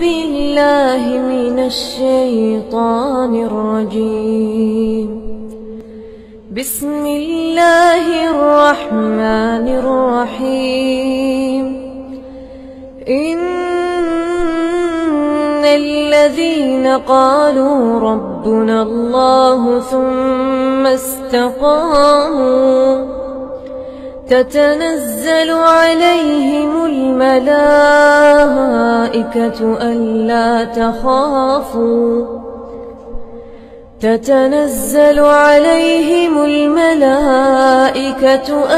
بالله من الشيطان الرجيم. بسم الله الرحمن الرحيم. إن الذين قالوا ربنا الله ثم استقاموا تتنزل عليهم الملائكة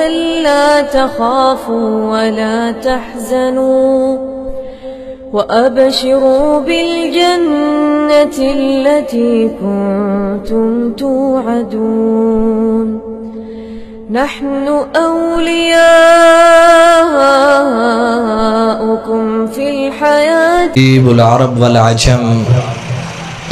ألا تخافوا ولا تحزنوا وأبشروا بالجنة التي كنتم توعدون. نحن أولياؤكم في الحياة العرب والعجم।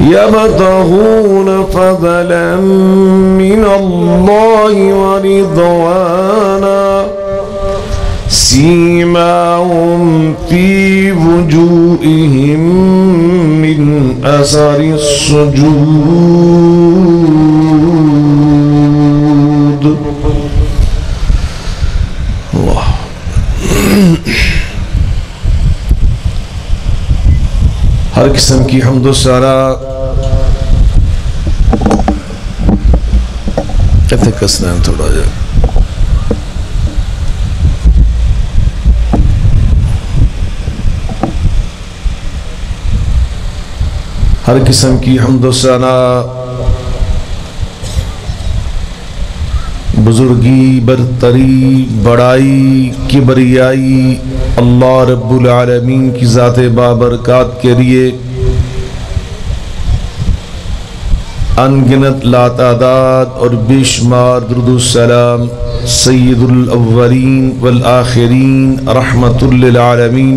يبتغون فضلا من الله ورضوانا سيماهم في وجوههم من أثر السجود. الله. ہر قسم کی حمد و ثنا کہتے کسنا ہے تھوڑا جا ہر قسم کی حمد و ثنا بزرگی برتری بڑائی کبریائی اللہ رب العالمین کی ذات بابرکات کے لیے انگنت لاتعداد اور بے شمار درود السلام سید الاولین والآخرین رحمت للعالمین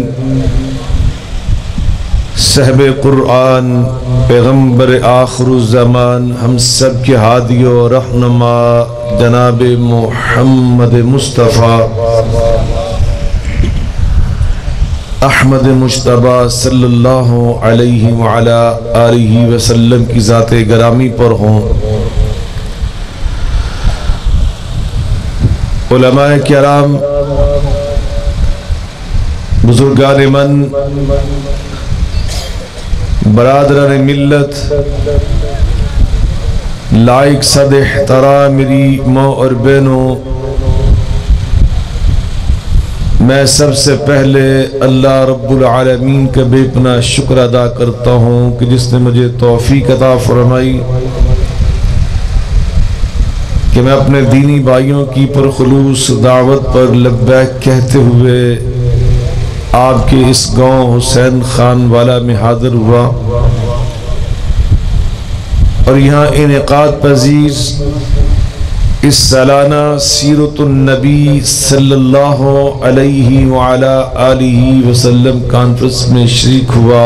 صاحب قرآن پیغمبر آخر الزمان ہم سب کے ہادی و رہنما جناب محمد مصطفیٰ احمد مجتبیٰ صلی اللہ علیہ وعلا آلہ وسلم کی ذات گرامی پر ہوں. علماء کرام، بزرگان من، برادران ملت، لائق صد احترام میری ماں اور بہنوں، میں سب سے پہلے اللہ رب العالمین کا بے پناہ شکر ادا کرتا ہوں کہ جس نے مجھے توفیق عطا فرمائی کہ میں اپنے دینی بھائیوں کی پرخلوص دعوت پر لبیک کہتے ہوئے آپ کے اس گاؤں حسین خان والا میں حاضر ہوا اور یہاں انعقاد پذیر اس سالانہ سیرت النبی صلی اللہ علیہ وعلا آلہ وسلم کانفرنس میں شریک ہوا.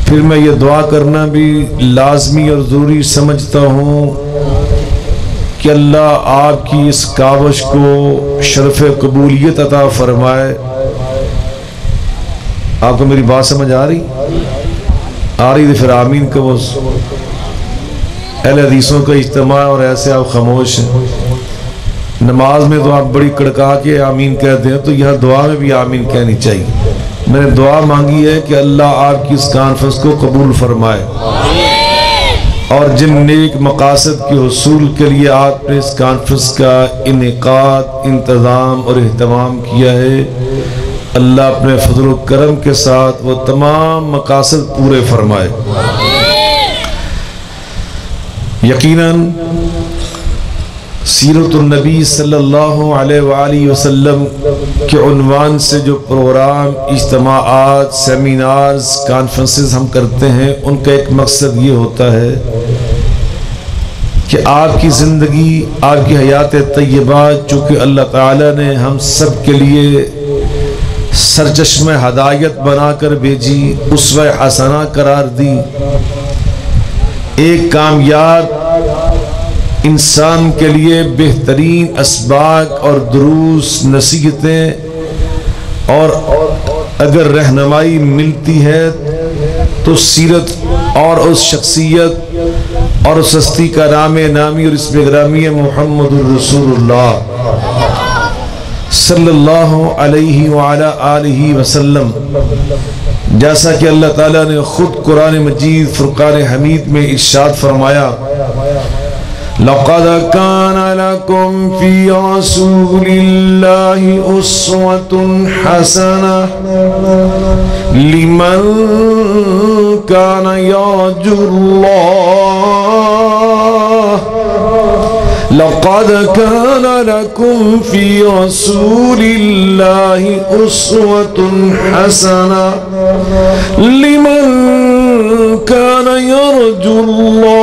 پھر میں یہ دعا کرنا بھی لازمی اور ضروری سمجھتا ہوں کہ اللہ آپ کی اس کاوش کو شرف قبولیت عطا فرمائے. آپ کو میری بات سمجھ آ رہی تو پھر آمین کا وہ اہل حدیثوں کا اجتماع اور ایسے آپ خاموش ہیں. نماز میں تو آپ بڑی کڑکا کے آمین کہتے ہیں، تو یہاں دعا میں بھی آمین کہنی چاہیے. میں نے دعا مانگی ہے کہ اللہ آپ کی اس کانفرنس کو قبول فرمائے اور جن نیک مقاصد کے حصول کے لیے آپ نے اس کانفرنس کا انعقاد، انتظام اور اہتمام کیا ہے، اللہ اپنے فضل و کرم کے ساتھ وہ تمام مقاصد پورے فرمائے. یقیناً سیرت النبی صلی اللہ علیہ وآلہ وسلم کے عنوان سے جو پروگرام، اجتماعات، سیمینارز، کانفرنسز ہم کرتے ہیں، ان کا ایک مقصد یہ ہوتا ہے کہ آپ کی زندگی، آپ کی حیات طیبہ چونکہ اللہ تعالیٰ نے ہم سب کے لیے سرچشمہ ہدایت بنا کر بھیجی، اسوہ حسنہ قرار دی، ایک کامیاب انسان کے لیے بہترین اسباق اور دروس، نصیحتیں اور اگر رہنمائی ملتی ہے تو سیرت اور اس شخصیت اور اس ہستی کا نامی اور اسم گرامی محمد الرسول اللہ صلی اللہ علیہ وعلا آلہ وسلم. جیسا کہ اللہ تعالیٰ نے خود قرآن مجید فرقان حمید میں ارشاد فرمایا، لَقَدْ كَانَ لَكُمْ فِي رَسُولِ اللَّهِ أُسْوَةٌ حَسَنَةٌ لِمَنْ كَانَ يَرْجُو اللَّهَ لَقَدْ كَانَ لَكُمْ فِي رَسُولِ اللَّهِ أُسْوَةٌ حَسَنَةٌ لِمَنْ كَانَ يَرْجُو اللَّهَ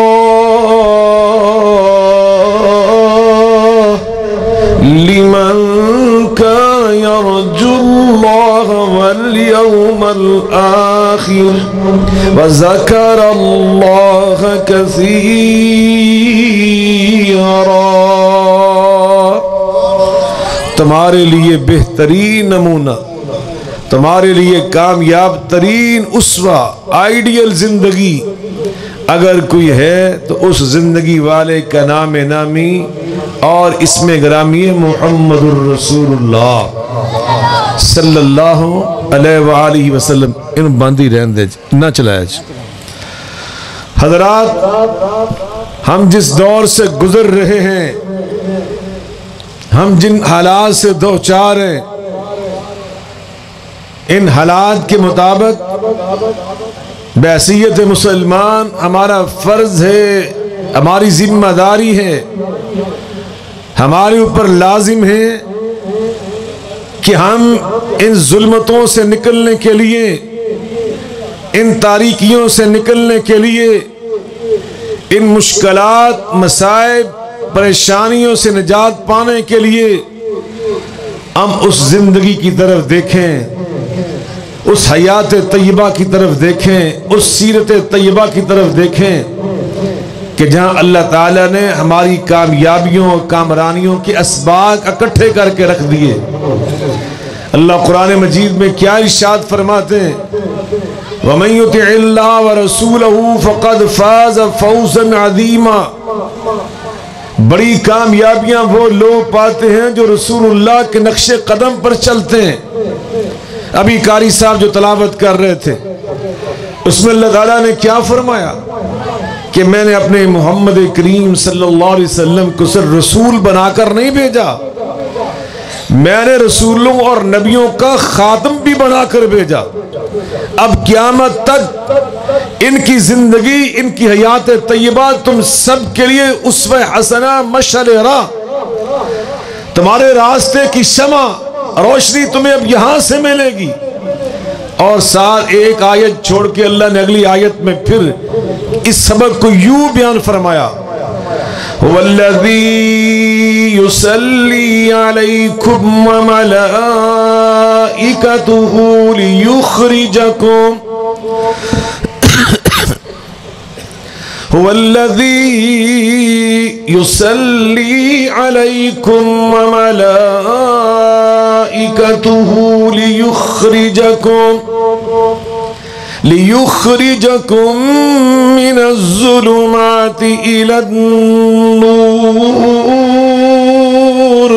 لِمَنْ كَانَ يَرْجُو اللَّهَ وَالْيَوْمَ والآخر وذكر الله كثيرا. تمہارے لیے بہترین نمونہ، تمہارے لیے کامیاب ترین اسوہ، آئیڈیل زندگی اگر کوئی ہے تو اس زندگی والے کا نام نامی اور اسم گرامی محمد الرسول اللہ صلی اللہ علیہ وآلہ وسلم. ان باندھی رہن دے نہ چلایا جی. حضرات، ہم جس دور سے گزر رہے ہیں، ہم جن حالات سے دوچار ہیں، ان حالات کے مطابق بحیثیت مسلمان ہمارا فرض ہے، ہماری ذمہ داری ہے، ہمارے اوپر لازم ہے کہ ہم ان ظلمتوں سے نکلنے کے لیے، ان تاریکیوں سے نکلنے کے لیے، ان مشکلات، مصائب، پریشانیوں سے نجات پانے کے لیے ہم اس زندگی کی طرف دیکھیں، اس حیات طیبہ کی طرف دیکھیں، اس سیرت طیبہ کی طرف دیکھیں کہ جہاں اللہ تعالیٰ نے ہماری کامیابیوں اور کامرانیوں کے اسباق اکٹھے کر کے رکھ دیے. اللہ قرآن مجید میں کیا ارشاد فرماتے ہیں؟ وَمَن يُطِعِ اللَّهَ وَرَسُولَهُ فَقَدْ فَازَ فَوْزًا عَظِيمًا. بڑی کامیابیاں وہ لوگ پاتے ہیں جو رسول اللہ کے نقش قدم پر چلتے ہیں. ابھی قاری صاحب جو تلاوت کر رہے تھے اس میں اللہ تعالیٰ نے کیا فرمایا کہ میں نے اپنے محمد کریم صلی اللہ علیہ وسلم کو صرف رسول بنا کر نہیں بھیجا، میں نے رسولوں اور نبیوں کا خاتم بھی بنا کر بھیجا. اب قیامت تک ان کی زندگی، ان کی حیات طیبہ تم سب کے لیے اسوہ حسنہ، مشعل راہ، تمہارے راستے کی شمع، روشنی تمہیں اب یہاں سے ملے گی. اور ساتھ ایک آیت چھوڑ کے اللہ نے اگلی آیت میں پھر اس سبق کو یوں بیان فرمایا: وَالَّذِي يُصَلِّي عَلَيْكُمْ وَمَلَائِكَتُهُ لِيُخْرِجَكُمْ هو الذي يصلي عليكم وملائكته ليخرجكم من الظلمات إلى النور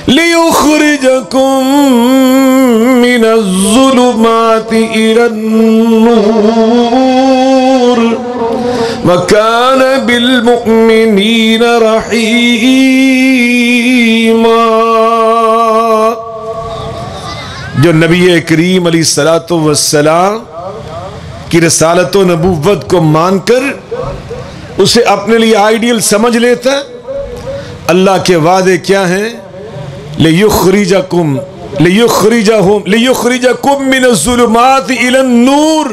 ليخرجكم من الظلمات إلى النور وكان بالمؤمنين رحيما. جو نبی کریم علیہ الصلوۃ والسلام کی رسالت و نبوت کو مان کر اسے اپنے لیے آئیڈیل سمجھ لیتا ہے، اللہ کے وعدے کیا ہیں؟ لِيُخْرِجَكُمْ مِنَ الظُّلُمَاتِ إِلَى النُّورِ.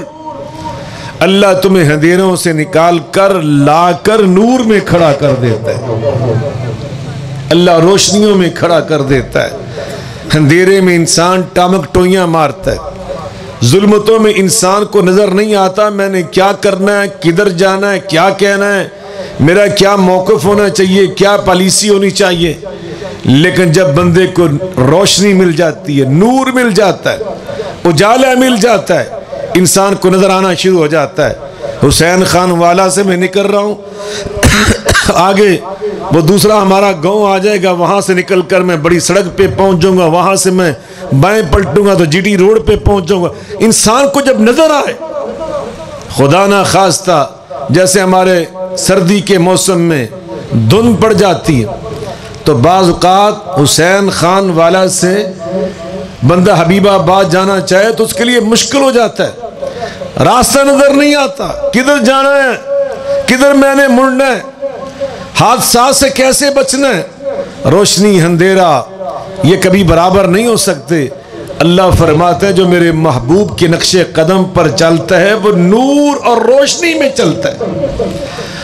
اللہ تمہیں اندھیروں سے نکال کر لا کر نور میں کھڑا کر دیتا ہے. اللہ روشنیوں میں کھڑا کر دیتا ہے. اندھیرے میں انسان ٹامک ٹوئیاں مارتا ہے، ظلمتوں میں انسان کو نظر نہیں آتا میں نے کیا کرنا ہے، کدھر جانا ہے، کیا کہنا ہے، میرا کیا موقف ہونا چاہیے، کیا پالیسی ہونی چاہیے. لیکن جب بندے کو روشنی مل جاتی ہے، نور مل جاتا ہے، اجالا مل جاتا ہے، انسان کو نظر آنا شروع ہو جاتا ہے. حسین خان والا سے میں نکل رہا ہوں، آگے وہ دوسرا ہمارا گاؤں آ جائے گا، وہاں سے نکل کر میں بڑی سڑک پہ پہنچ جاؤں گا، وہاں سے میں بائیں پلٹوں گا تو جی ٹی روڈ پہ پہنچ جاؤں گا. انسان کو جب نظر آئے، خدا نہ خواستہ جیسے ہمارے سردی کے موسم میں دھند پڑ جاتی ہے تو بعض اوقات حسین خان والا سے بندہ حبیب آباد جانا چاہے تو اس کے لیے مشکل ہو جاتا ہے، راستہ نظر نہیں آتا، کدھر جانا ہے، کدھر میں نے مڑنا ہے، حادثات سے کیسے بچنا ہے. روشنی اندھیرا یہ کبھی برابر نہیں ہو سکتے. اللہ فرماتا ہے جو میرے محبوب کے نقش قدم پر چلتا ہے وہ نور اور روشنی میں چلتا ہے.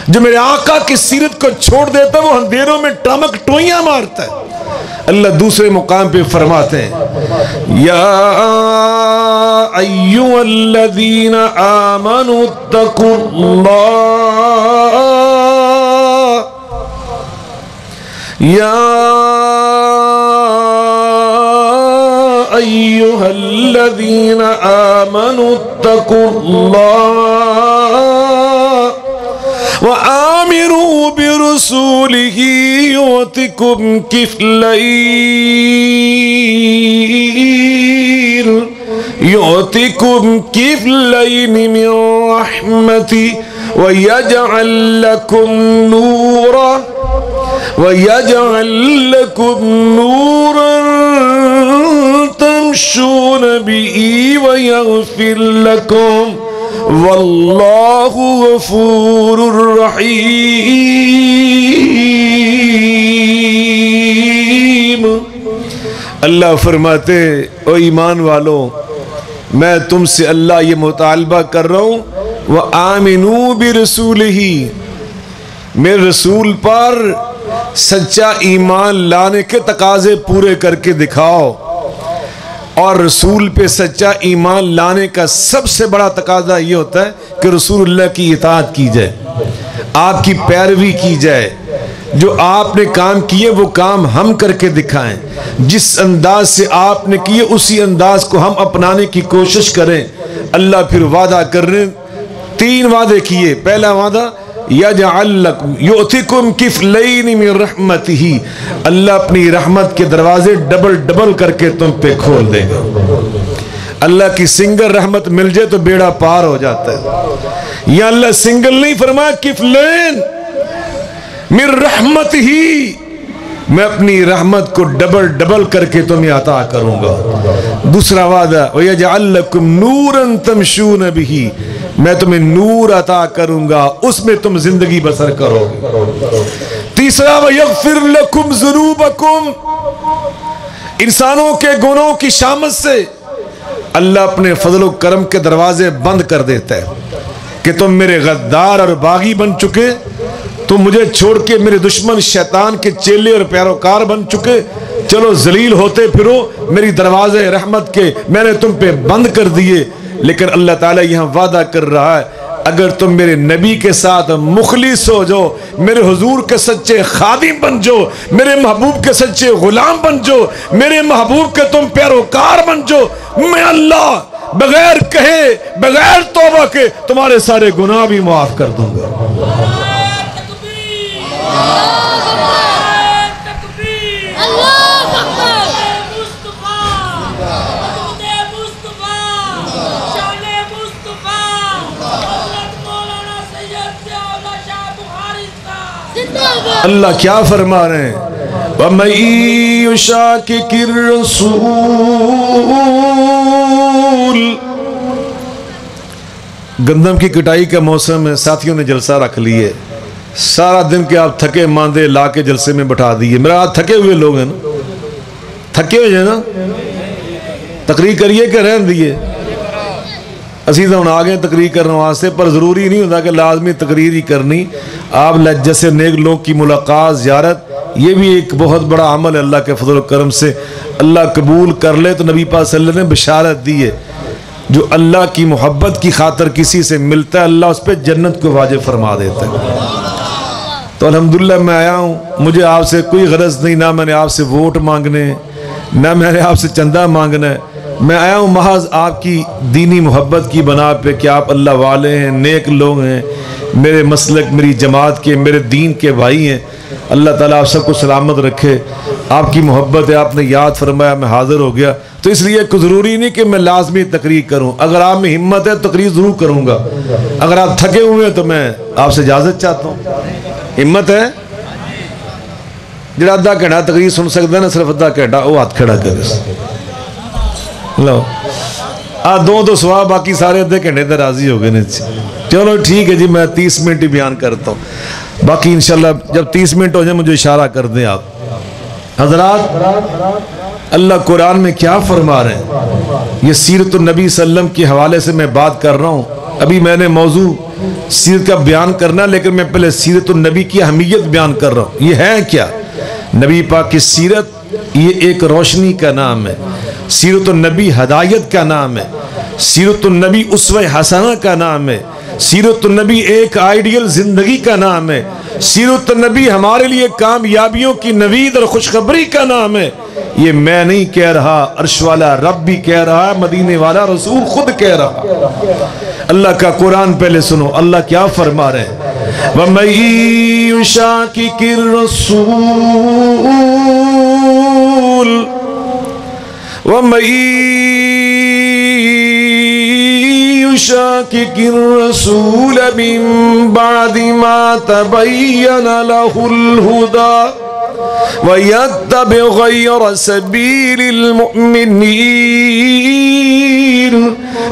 جو میرے آقا کی سیرت کو چھوڑ دیتا ہے وہ اندھیروں میں ٹامک ٹوئیاں مارتا ہے. اللہ دوسرے مقام پہ فرماتے ہیں یا ایھا الذین آمنوا اتقوا اللہ یا ایھا الذین آمنوا اتقوا اللہ وآمروا برسوله يؤتكم كفلين من رحمتي ويجعل لكم نورا تمشون به ويغفر لكم واللہ غفور رحیم۔ اللہ فرماتے او ایمان والو میں تم سے اللہ یہ مطالبہ کر رہا ہوں وآمنوا برسولہ، میرے رسول پر سچا ایمان لانے کے تقاضے پورے کر کے دکھاؤ، اور رسول پہ سچا ایمان لانے کا سب سے بڑا تقاضا یہ ہوتا ہے کہ رسول اللہ کی اطاعت کی جائے، آپ کی پیروی کی جائے، جو آپ نے کام کیے وہ کام ہم کر کے دکھائیں، جس انداز سے آپ نے کیے اسی انداز کو ہم اپنانے کی کوشش کریں۔ اللہ پھر وعدہ کر رہے ہیں، 3 وعدے کیے۔ پہلا وعدہ یجعل لکم یؤتکم کفلین من رحمتہ، اللہ اپنی رحمت کے دروازے ڈبل کر کے تم پہ کھول دے گا۔ اللہ کی سنگل رحمت مل جائے تو بیڑا پار ہو جاتا ہے۔ یا اللہ سنگل نہیں فرمایا، کفلین من رحمتہ، میں اپنی رحمت کو ڈبل کر کے تمہیں عطا کروں گا۔ دوسرا وعدہ وَيَجْعَلْ لَكُمْ نُورًا تَمْشُونَ بِهِ، میں تمہیں نور عطا کروں گا، اس میں تم زندگی بسر کرو گے۔ تیسرا وَيَغْفِرْ لَكُمْ ذُنُوبَكُمْ، انسانوں کے گناہوں کی شامت سے اللہ اپنے فضل و کرم کے دروازے بند کر دیتا ہے کہ تم میرے غدار اور باغی بن چکے، تم مجھے چھوڑ کے میرے دشمن شیطان کے چیلے اور پیروکار بن چکے، چلو ذلیل ہوتے پھرو، میری دروازے رحمت کے میں نے تم پہ بند کر دیے۔ لیکن اللہ تعالیٰ یہاں وعدہ کر رہا ہے اگر تم میرے نبی کے ساتھ مخلص ہو جاؤ، میرے حضور کے سچے خادم بن جاؤ، میرے محبوب کے سچے غلام بن جاؤ، میرے محبوب کے تم پیروکار بن جاؤ، میں اللہ بغیر کہے بغیر توبہ کے تمہارے سارے گناہ بھی معاف کر دوں گا۔ اللہ کیا فرما رہے ہیں؟ وَمَن يُشَاقِقِ الرَّسُولَ، گندم کی کٹائی کا موسم ہے، ساتھیوں نے جلسہ رکھ لیے، سارا دن کے آپ تھکے ماندے لا کے جلسے میں بٹھا دیئے۔ میرا آج تھکے ہوئے لوگ ہیں نا، تھکے ہوئے ہیں نا، تقریر کریے کہ رہن دیئے؟ اسیدہ ہوں آگے تقریر کرنے واسطے، پر ضروری نہیں ہوتا کہ لازمی تقریر ہی کرنی۔ آپ لجہ سے نیک لوگ کی ملاقات، زیارت، یہ بھی ایک بہت بڑا عمل ہے۔ اللہ کے فضل و کرم سے اللہ قبول کر لے تو نبی پاک صلی اللہ علیہ وسلم نے بشارت دی ہے، جو اللہ کی محبت کی خاطر کسی سے ملتا ہے اللہ اس پہ جنت کو واجب فرما دیتا ہے۔ تو الحمدللہ میں آیا ہوں، مجھے آپ سے کوئی غرض نہیں، نہ میں نے آپ سے ووٹ مانگنے، نہ میں نے آپ سے چندہ مانگنا ہے، میں آیا ہوں محض آپ کی دینی محبت کی بنا پہ کہ آپ اللہ والے ہیں، نیک لوگ ہیں، میرے مسلک میری جماعت کے میرے دین کے بھائی ہیں۔ اللہ تعالیٰ آپ سب کو سلامت رکھے، آپ کی محبت ہے، آپ نے یاد فرمایا، میں حاضر ہو گیا۔ تو اس لیے کوئی ضروری نہیں کہ میں لازمی تقریر کروں، اگر آپ میں ہمت ہے تقریر ضرور کروں گا، اگر آپ تھکے ہوئے ہیں تو میں آپ سے اجازت چاہتا ہوں۔ ہمت ہے جڑا ادھا گھنٹہ تقریر سن سکتا ہے نا، صرف ادھا گھنٹہ وہ ہاتھ کھڑا کرے، لو دو سوا، باقی سارے ادھے گھنٹے تے راضی ہو گئے۔ چلو ٹھیک ہے جی، میں 30 منٹ ہی بیان کرتا ہوں، باقی انشاءاللہ جب 30 منٹ ہو جائے مجھے اشارہ کر دیں آپ حضرات۔ اللہ قرآن میں کیا فرما رہے ہیں؟ یہ سیرت النبی صلی اللہ علیہ وسلم کے حوالے سے میں بات کر رہا ہوں۔ ابھی میں نے موضوع سیرت کا بیان کرنا، لیکن میں پہلے سیرت النبی کی اہمیت بیان کر رہا ہوں۔ یہ ہے کیا؟ نبی پاک کی سیرت یہ ایک روشنی کا نام ہے، سیرت النبی ہدایت کا نام ہے، سیرت النبی اسوہ حسنہ کا نام ہے، سیرت النبی ایک آئیڈیل زندگی کا نام ہے، سیرت النبی ہمارے لیے کامیابیوں کی نوید اور خوشخبری کا نام ہے۔ یہ میں نہیں کہہ رہا، عرش والا رب بھی کہہ رہا ہے، مدینے والا رسول خود کہہ رہا۔ اللہ کا قرآن پہلے سنو، اللہ کیا فرما رہے ہیں؟ وَمَن يُشَاقِقِ الرَّسُولَ وَمَن يُشَاقِقِ الرَّسُولَ مِن بَعْدِ مَا تَبَيَّنَ لَهُ الْهُدَى وَيَتَّبِعْ غَيْرَ سَبِيلِ الْمُؤْمِنِينَ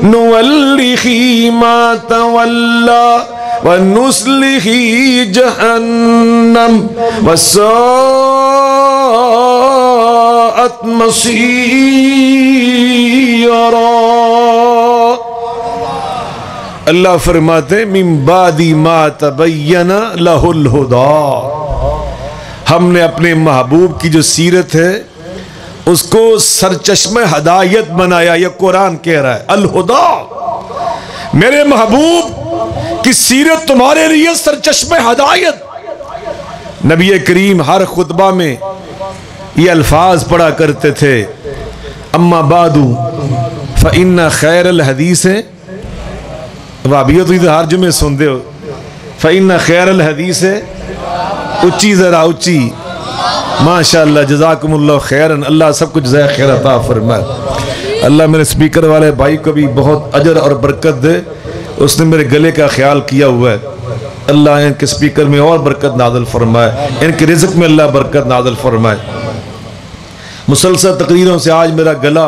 نُوَلِّهِ مَا تَوَلَّى وَنُصْلِهِ جَهَنَّمَ وَسَاءَتْ مَصِيرًا۔ اللہ فرماتے ہیں من بعد ما تبین لہ الہدی، ہم نے اپنے محبوب کی جو سیرت ہے اس کو سرچشمہ ہدایت بنایا۔ یہ قرآن کہہ رہا ہے الہدی، میرے محبوب کی سیرت تمہارے لیے سرچشمہ ہدایت۔ نبی کریم ہر خطبہ میں یہ الفاظ پڑھا کرتے تھے، اما بعد فإن خیر الحدیث، وابیت ہر جمعے سن دے ہو، فإن خیر الحدیث، اچھی ذرا اچھی، ماشاءاللہ جزاکم اللہ خیرن، اللہ سب کچھ جزائے خیر عطا فرمائے۔ اللہ میرے سپیکر والے بھائی کو بھی بہت اجر اور برکت دے، اس نے میرے گلے کا خیال کیا ہوا ہے۔ اللہ ان کے سپیکر میں اور برکت نازل فرمائے، ان کے رزق میں اللہ برکت نازل فرمائے۔ مسلسل تقریروں سے آج میرا گلا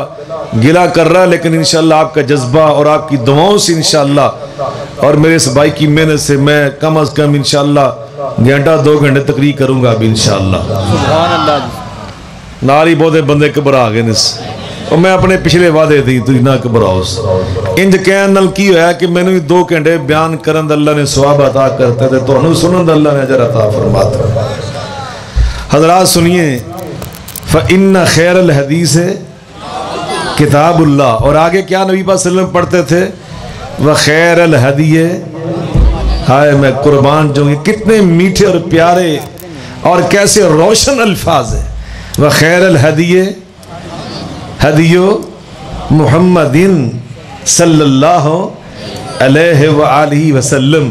گلا کر رہا ہے، لیکن انشاءاللہ آپ کا جذبہ اور آپ کی دعاؤں سے انشاءاللہ اور میرے اس بھائی کی محنت سے میں کم از کم انشاءاللہ گھنٹہ 2 گھنٹے تقریر کروں گا ابھی انشاءاللہ۔ سبحان اللہ۔ ناری بہتے بندے گھبرا گئے نس، اور میں اپنے پچھلے وعدے تھی تو نہ گھبراؤس۔ انج کہن نال کی ہویا کہ میں نے 2 گھنٹے بیان کرن اللہ نے ثواب عطا کرتے تھے، تو انہوں سنن اللہ نے اجر عطا فرماتا۔ حضرات سنیے، فَإِنَّ خَيْرَ الْحَدِيثِ کتاب اللہ، اور آگے کیا نبی پاک صلی اللہ علیہ وسلم پڑھتے تھے؟ وَخَيْرَ الْحَدِيِ، ہائے میں قربان جاؤں گی، کتنے میٹھے اور پیارے اور کیسے روشن الفاظ ہیں۔ وَخَيْرَ الْحَدِيِ ہدی محمد صلی اللہ علیہ وآلہ وسلم،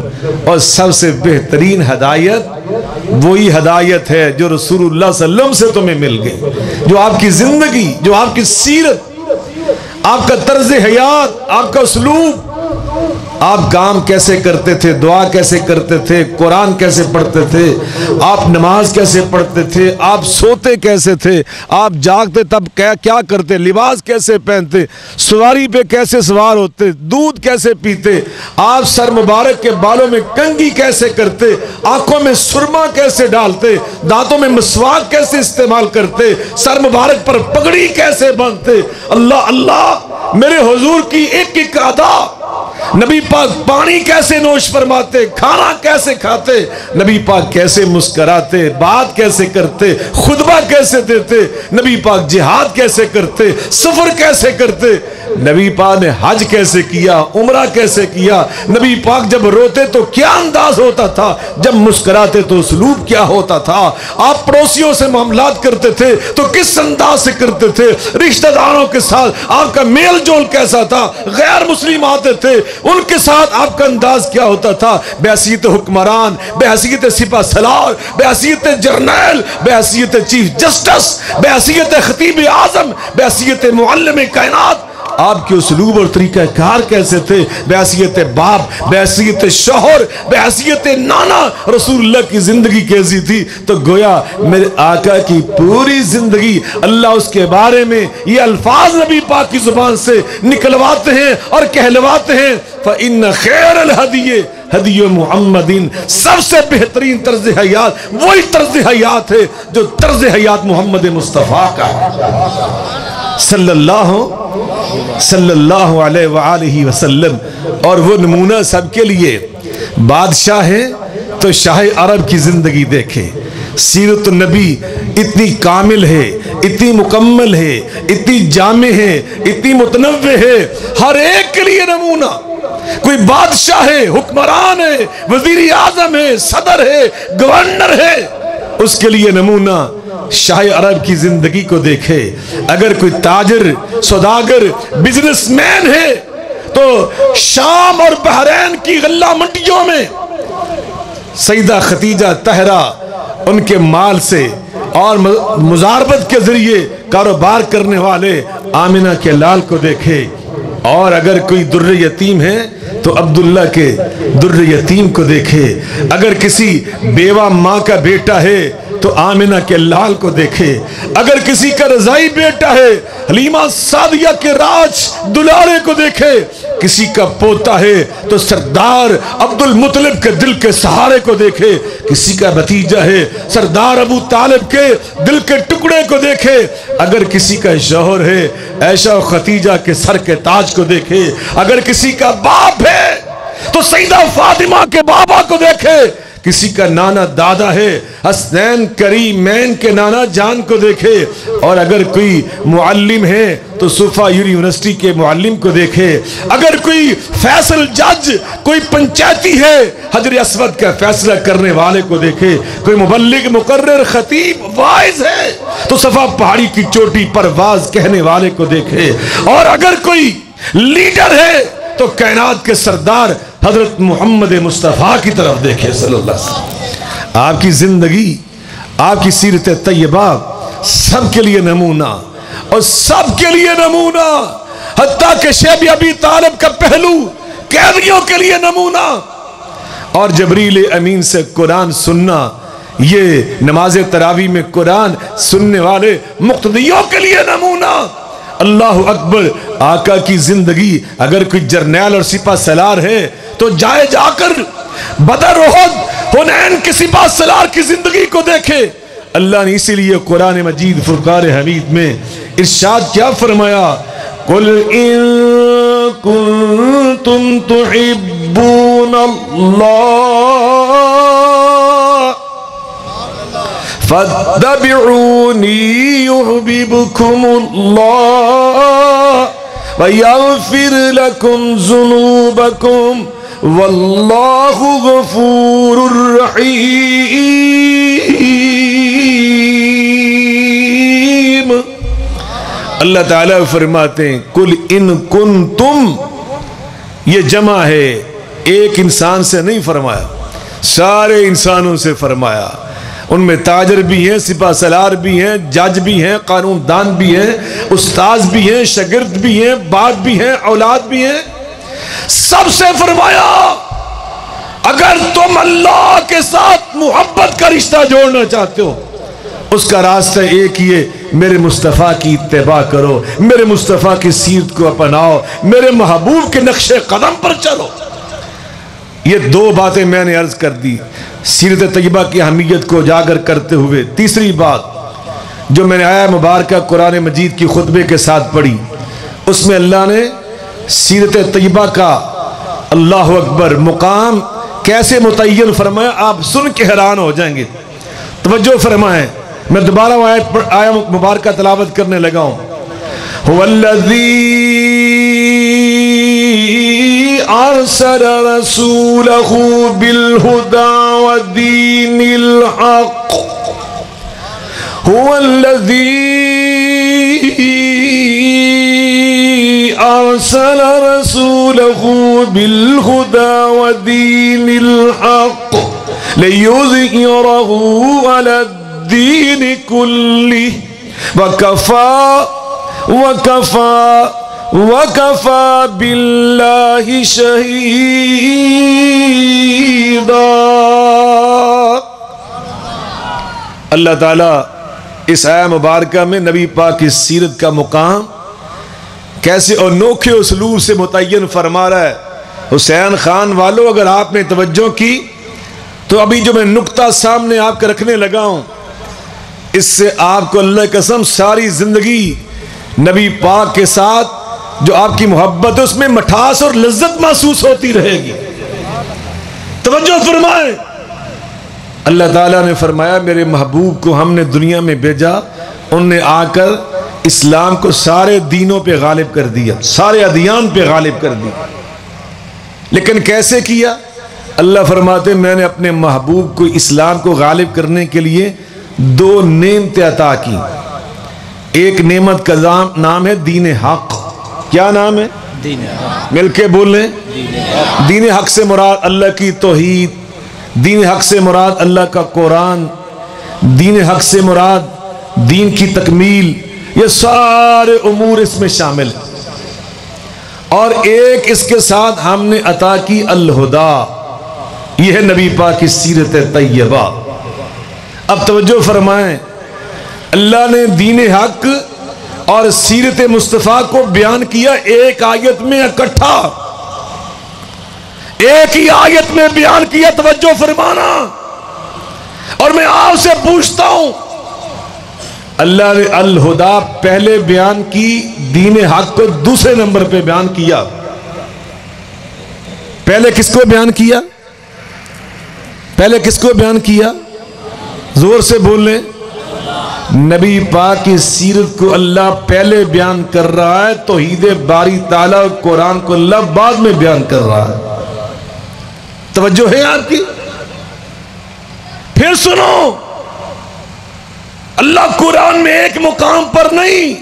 اور سب سے بہترین ہدایت وہی ہدایت ہے جو رسول اللہ صلی اللہ علیہ وسلم سے تمہیں مل گئی، جو آپ کی زندگی، جو آپ کی سیرت، آپ کا طرز حیات، آپ کا اسلوب، آپ کام کیسے کرتے تھے، دعا کیسے کرتے تھے، قرآن کیسے پڑھتے تھے، آپ نماز کیسے پڑھتے تھے، آپ سوتے کیسے تھے، آپ جاگتے تب کیا کرتے، لباس کیسے پہنتے، سواری پہ کیسے سوار ہوتے، دودھ کیسے پیتے، آپ سر مبارک کے بالوں میں کنگھی کیسے کرتے، آنکھوں میں سرما کیسے ڈالتے، دانتوں میں مسواک کیسے استعمال کرتے، سر مبارک پر پگڑی کیسے باندھتے۔ اللہ اللہ، میرے حضور کی ایک ایک ادا، نبی پاک پانی کیسے نوش فرماتے، کھانا کیسے کھاتے، نبی پاک کیسے مسکراتے، بات کیسے کرتے، خطبہ کیسے دیتے، نبی پاک جہاد کیسے کرتے، سفر کیسے کرتے، نبی پاک نے حج کیسے کیا، عمرہ کیسے کیا، نبی پاک جب روتے تو کیا انداز ہوتا تھا، جب مسکراتے تو اسلوب کیا ہوتا تھا، آپ پڑوسیوں سے معاملات کرتے تھے تو کس انداز سے کرتے تھے، رشتہ داروں کے ساتھ آپ کا میل جول کیسا تھا، غیر مسلم آتے تھے ان کے ساتھ آپ کا انداز کیا ہوتا تھا، بحیثیت حکمران، بحیثیت سپہ سالار، بحیثیت جرنیل، بحیثیت چیف جسٹس، بحیثیت خطیب اعظم، بحیثیت معلم کائنات، آپ کے اسلوب اور طریقہ کار کیسے تھے، بحیثیت باپ، بحیثیت شوہر، بحیثیت نانا، رسول اللہ کی زندگی کیسی تھی۔ تو گویا میرے آقا کی پوری زندگی اللہ اس کے بارے میں یہ الفاظ نبی پاک کی زبان سے نکلواتے ہیں اور کہلواتے ہیں، فَإِنَّ خَيْرَ الْهَدِيِ ہدی محمد، سب سے بہترین طرز حیات وہی طرز حیات ہے جو طرز حیات محمد مصطفیٰ کا صلی اللہ علیہ وآلہ وسلم۔ اور وہ نمونہ سب کے لیے، بادشاہ ہیں تو شاہ عرب کی زندگی دیکھیں، سیرت النبی اتنی کامل ہے، اتنی مکمل ہے، اتنی جامع ہے، اتنی متنوع ہے، ہر ایک کے لیے نمونہ۔ کوئی بادشاہ ہے، حکمران ہے، وزیر اعظم ہے، صدر ہے، گورنر ہے، اس کے لیے نمونہ شاہ عرب کی زندگی کو دیکھے۔ اگر کوئی تاجر، سوداگر، بزنس مین ہے تو شام اور بحرین کی غلہ منڈیوں میں سیدہ ختیجہ طاہرہ ان کے مال سے اور مزاربت کے ذریعے کاروبار کرنے والے آمنہ کے لال کو دیکھے۔ اور اگر کوئی در یتیم ہے تو عبداللہ کے در یتیم کو دیکھے۔ اگر کسی بیوہ ماں کا بیٹا ہے تو آمنہ کے لال کو دیکھے۔ اگر کسی کا رضائی بیٹا ہے حلیمہ سعدیہ کے راج دلارے کو دیکھے۔ کسی کا پوتا ہے تو سردار عبد المطلب کے دل کے سہارے کو دیکھے۔ کسی کا بھتیجا ہے سردار ابو طالب کے دل کے ٹکڑے کو دیکھے۔ اگر کسی کا شوہر ہے عائشہ و ختیجہ کے سر کے تاج کو دیکھے۔ اگر کسی کا باپ ہے تو سیدہ فاطمہ کے بابا کو دیکھے۔ کسی کا نانا دادا ہے حسنین کریمین کے نانا جان کو دیکھے۔ اور اگر کوئی معلم ہے تو صوفہ یونیورسٹی کے معلم کو دیکھے۔ اگر کوئی فیصل جج، کوئی پنچایتی ہے حجر اسود کا فیصلہ کرنے والے کو دیکھے۔ کوئی مبلغ، مقرر، خطیب، واعظ ہے تو صفا پہاڑی کی چوٹی پر واز کہنے والے کو دیکھے۔ اور اگر کوئی لیڈر ہے تو کائنات کے سردار حضرت محمد مصطفیٰ کی طرف دیکھے صلی اللہ علیہ وسلم۔ آپ کی زندگی، آپ کی سیرت طیبہ سب کے لیے نمونہ اور سب کے لیے نمونہ، حتیٰ کہ شیب ابی طالب کا پہلو قیدیوں کے لیے نمونہ۔ اور جبریل امین سے قرآن سننا، یہ نماز تراویح میں قرآن سننے والے مقتدیوں کے لیے نمونہ۔ اللہ اکبر، آقا کی زندگی۔ اگر کوئی جرنیل اور سپہ سالار ہے تو جائے جا کر بدر، احد، حنین کے سپہ سالار کی زندگی کو دیکھے۔ اللہ نے اسی لیے قرآن مجید فرقان حمید میں ارشاد کیا فرمایا؟ قُلْ إِن كُنتُمْ تُحِبُّونَ اللَّهَ فَاتَّبِعُونِي يُحْبِبْكُمُ اللَّهُ وَيَغْفِرْ لَكُمْ ذُنُوبَكُمْ وَاللَّهُ غَفُورٌ رَحِيمٌ۔ اللہ تعالیٰ فرماتے ہیں قُلْ إِن كُنتُمْ، یہ جمع ہے، ایک انسان سے نہیں فرمایا، سارے انسانوں سے فرمایا۔ ان میں تاجر بھی ہیں، سپہ سالار بھی ہیں، جج بھی ہیں، قانون دان بھی ہیں، استاذ بھی ہیں، شاگرد بھی ہیں، باپ بھی ہیں، اولاد بھی ہیں۔ سب سے فرمایا اگر تم اللہ کے ساتھ محبت کا رشتہ جوڑنا چاہتے ہو، اس کا راستہ ایک ہی ہے، میرے مصطفیٰ کی اتباع کرو، میرے مصطفیٰ کی سیرت کو اپناؤ، میرے محبوب کے نقش قدم پر چلو۔ یہ دو باتیں میں نے عرض کر دی سیرت طیبہ کی اہمیت کو اجاگر کرتے ہوئے۔ تیسری بات جو میں نے آیہ مبارکہ قرآن مجید کی خطبے کے ساتھ پڑھی، اس میں اللہ نے سیرت طیبہ کا اللہ اکبر مقام کیسے متعین فرمایا، آپ سن کے حیران ہو جائیں گے۔ توجہ فرمائیں، میں دوبارہ آیہ مبارکہ تلاوت کرنے لگا ہوں۔ هو الذي أرسل رسوله بالهدى ودين الحق، هو الذي أرسل رسوله بالهدى ودين الحق ليظهره على الدين كله وَكَفَى بِاللَّهِ شَهِيدًا۔ اللہ تعالیٰ اس آیہ مبارکہ میں نبی پاک کی سیرت کا مقام کیسے انوکھے اسلوب سے متعین فرما رہا ہے۔ حسین خان والوں، اگر آپ نے توجہ کی تو ابھی جو میں نقطہ سامنے آپ کے رکھنے لگا ہوں، اس سے آپ کو اللہ قسم ساری زندگی نبی پاک کے ساتھ جو آپ کی محبت ہے اس میں مٹھاس اور لذت محسوس ہوتی رہے گی۔ توجہ فرمائیں، اللہ تعالیٰ نے فرمایا میرے محبوب کو ہم نے دنیا میں بھیجا، ان نے آ کر اسلام کو سارے دینوں پہ غالب کر دیا، سارے ادیان پہ غالب کر دیا۔ لیکن کیسے کیا؟ اللہ فرماتے میں نے اپنے محبوب کو اسلام کو غالب کرنے کے لیے دو نعمتیں عطا کی۔ ایک نعمت کا نام ہے دین حق۔ کیا نام ہے؟ دین حق۔ مل کے بولیں۔ دین حق سے مراد اللہ کی توحید، دین حق سے مراد اللہ کا قرآن، دین حق سے مراد دین کی تکمیل، یہ سارے امور اس میں شامل ہیں۔ اور ایک اس کے ساتھ ہم نے عطا کی الہدا، یہ ہے نبی پاک کی سیرت طیبہ۔ اب توجہ فرمائیں، اللہ نے دین حق اور سیرت مصطفیٰ کو بیان کیا ایک آیت میں اکٹھا، ایک ہی آیت میں بیان کیا۔ توجہ فرمانا۔ اور میں آپ سے پوچھتا ہوں، اللہ نے الہدا پہلے بیان کی، دین حق کو دوسرے نمبر پہ بیان کیا۔ پہلے کس کو بیان کیا؟ پہلے کس کو بیان کیا؟ زور سے بول لیں۔ نبی پاک کی سیرت کو اللہ پہلے بیان کر رہا ہے، توحید باری تعالیٰ قرآن کو اللہ بعد میں بیان کر رہا ہے۔ توجہ ہے آپ کی؟ پھر سنو، اللہ قرآن میں ایک مقام پر نہیں،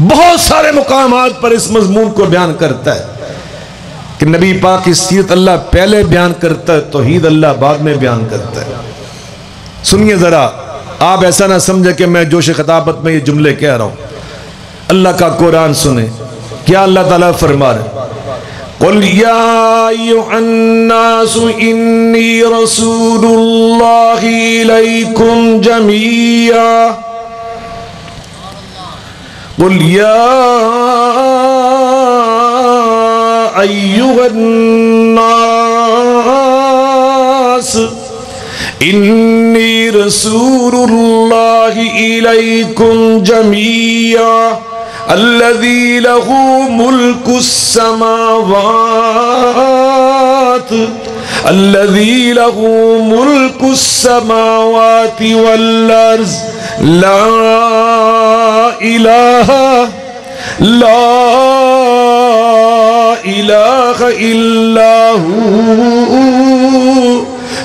بہت سارے مقامات پر اس مضمون کو بیان کرتا ہے کہ نبی پاک کی سیرت اللہ پہلے بیان کرتا ہے، توحید اللہ بعد میں بیان کرتا ہے۔ سنیے ذرا، آپ ایسا نہ سمجھے کہ میں جوش خطابت میں یہ جملے کہہ رہا ہوں۔ اللہ کا قرآن سنیں، کیا اللہ تعالیٰ فرما رہے؟ قُلْ يَا أَيُّهَا النَّاسُ إِنِّي رَسُولُ اللَّهِ إِلَيْكُمْ جَمِيعًا قُلْ يَا أَيُّهَا النَّاسُ إِنِّي رَسُولُ اللَّهِ إِلَيْكُمْ جَمِيعًا الذي له ملك السماوات الذي له ملك السماوات والأرض لا إله إلا هو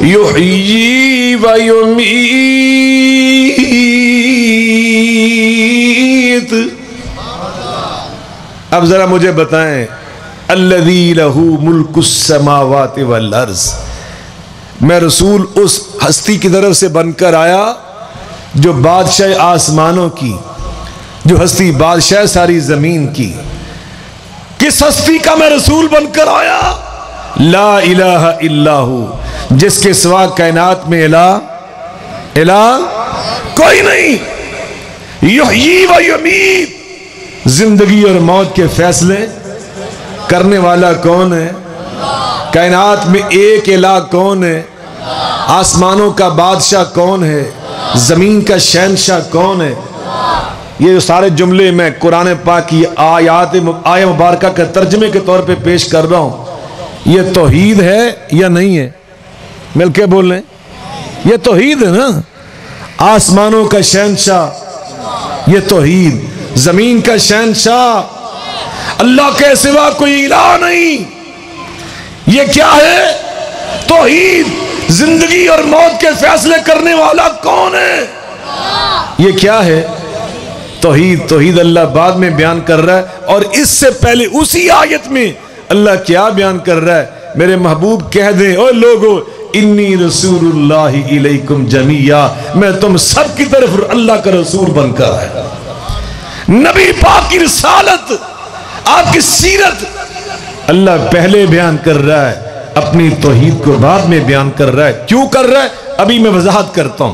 يحيي ويميت۔ اب ذرا مجھے بتائیں، الذی لہ ملک السماوات والارض، میں رسول اس ہستی کی طرف سے بن کر آیا جو بادشاہ آسمانوں کی، جو ہستی بادشاہ ساری زمین کی۔ کس ہستی کا میں رسول بن کر آیا؟ لا الہ الا ہو، جس کے سوا کائنات میں الہ کوئی نہیں۔ یحیی و یمیت، زندگی اور موت کے فیصلے کرنے والا کون ہے؟ کائنات میں ایک الہ کون ہے؟ آسمانوں کا بادشاہ کون ہے؟ زمین کا شہنشاہ کون ہے؟ یہ سارے جملے میں قرآن پاک کی آیات مبارکہ کے ترجمے کے طور پہ پیش کر رہا ہوں۔ یہ توحید ہے یا نہیں ہے؟ مل کے بول لیں، یہ توحید ہے نا؟ آسمانوں کا شہنشاہ یہ توحید، زمین کا شہنشاہ، اللہ کے سوا کوئی الہ نہیں۔ یہ کیا ہے؟ توحید۔ زندگی اور موت کے فیصلے کرنے والا کون ہے؟ یہ کیا ہے؟ توحید۔ توحید اللہ بعد میں بیان کر رہا ہے، اور اس سے پہلے اسی آیت میں اللہ کیا بیان کر رہا ہے؟ میرے محبوب کہہ دیں، اوہ لوگو، انی رسول اللہ الیکم جمیعا، میں تم سب کی طرف اللہ کا رسول بن کر آیا۔ نبی پاک کی رسالت، آپ کی سیرت اللہ پہلے بیان کر رہا ہے، اپنی توحید کو بعد میں بیان کر رہا ہے۔ کیوں کر رہا ہے ابھی میں وضاحت کرتا ہوں،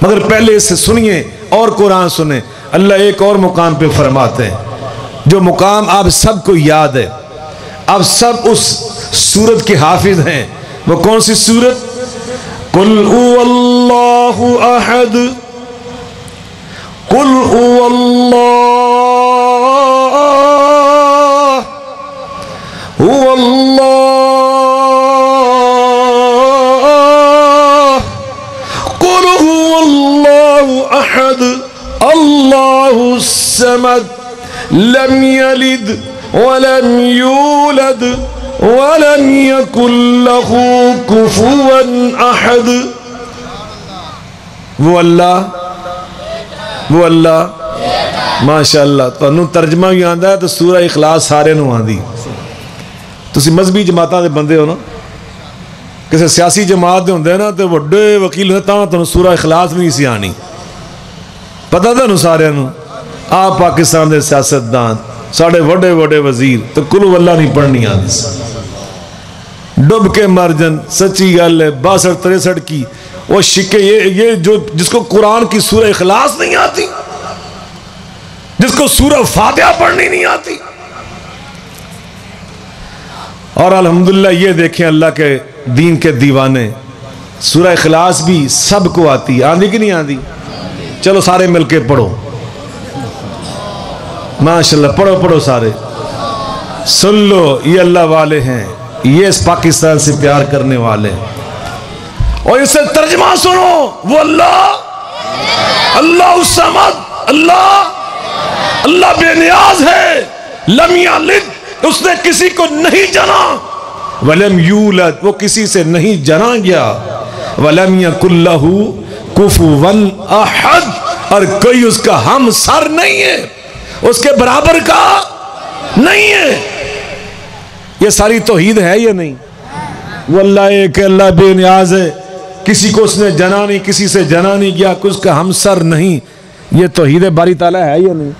مگر پہلے اسے سنیے اور قرآن سنیں۔ اللہ ایک اور مقام پہ فرماتے ہیں، جو مقام آپ سب کو یاد ہے، آپ سب اس سورت کے حافظ ہیں۔ وہ کون سی سورت؟ قل هو اللہ احد قل هو اللہ هو اللہ اللہ الصمد لم یلد ولم یولد ولم یکن لہ کفوا احد. وہ اللہ ماشاءاللہ تانوں ترجمہ بھی آندا ہے تو سورہ اخلاص سارے نوں آندی. تسی مذہبی جماعتاں دے بندے ہو نا, کسی سیاسی جماعت دے ہوندے نا تے وڈے وکیل ہوندے تاں تانوں سورہ اخلاص بھی نہیں سی آنی. پتہ تانوں سارے نوں آپ پاکستان دے سیاستدان ساڑے وڈے وڈے وزیر تو قل ہو اللہ نہیں پڑھنی آتی ڈب کے مر جن. سچی گل ہے 62-63 کی وہ شکے یہ جو جس کو قرآن کی سورہ اخلاص نہیں آتی, جس کو سورہ فاتحہ پڑھنی نہیں آتی. اور الحمدللہ یہ دیکھیں اللہ کے دین کے دیوانے سورہ اخلاص بھی سب کو آتی. آندھی کہ نہیں آندھی؟ چلو سارے مل کے پڑھو ماشاءاللہ, پڑھو سارے. سن لو یہ اللہ والے ہیں, یہ اس پاکستان سے پیار کرنے والے ہیں. اور اس سے ترجمہ سنو, وہ اللہ الصمد, اللہ بے نیاز ہے. لم یلد, اس نے کسی کو نہیں جنا. ولم یولد, وہ کسی سے نہیں جنا گیا. ولم یکن لہ کفوا احد, اور کوئی اس کا ہم سر نہیں ہے, اس کے برابر کا نہیں ہے. یہ ساری توحید ہے یا نہیں؟ وہ اللہ ایک اللہ بے نیاز ہے, کسی کو اس نے جنا نہیں, کسی سے جنا نہیں گیا, اس کا ہم سر نہیں. یہ توحید باری تعالیٰ ہے یا نہیں؟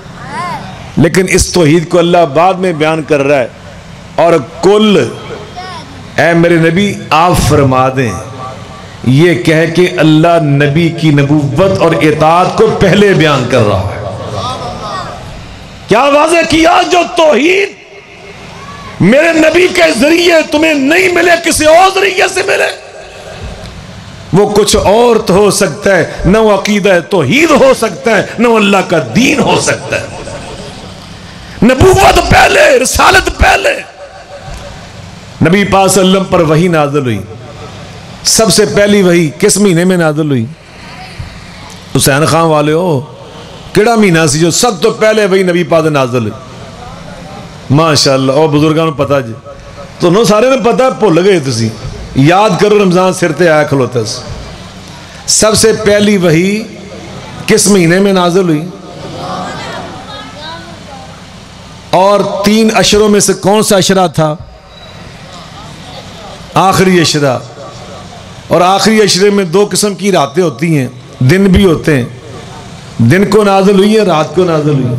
لیکن اس توحید کو اللہ بعد میں بیان کر رہا ہے. اور کل اے میرے نبی آپ فرما دیں, یہ کہہ کے اللہ نبی کی نبوت اور اطاعت کو پہلے بیان کر رہا ہے. کیا واضح کیا, جو توحید میرے نبی کے ذریعے تمہیں نہیں ملے, کسی اور ذریعے سے ملے, وہ کچھ اور تو ہو سکتا ہے, نہ وہ عقیدہ توحید ہو سکتا ہے, نہ وہ اللہ کا دین ہو سکتا ہے. نبوت پہلے, رسالت پہلے. نبی پاک صلی اللہ علیہ وسلم پر وحی نازل ہوئی, سب سے پہلی وحی کس مہینے میں نازل ہوئی؟ حسین خان والے ہو, کیڑا مہینہ سی جو سب تو پہلے وحی نبی پاک نازل ہوئی؟ ماشاءاللہ. اور بزرگاں نوں پتہ جی, تو نو سارے نے پتہ, بھول گئے تسی. یاد کرو رمضان سر تے آیا کھلوتا ہے. سب سے پہلی وحی کس مہینے میں نازل ہوئی؟ اور 3 اشروں میں سے کون سا اشرہ تھا؟ آخری اشرہ. اور آخری اشرے میں 2 قسم کی راتیں ہوتی ہیں, دن بھی ہوتے ہیں. دن کو نازل ہوئی ہے, رات کو نازل ہوئی.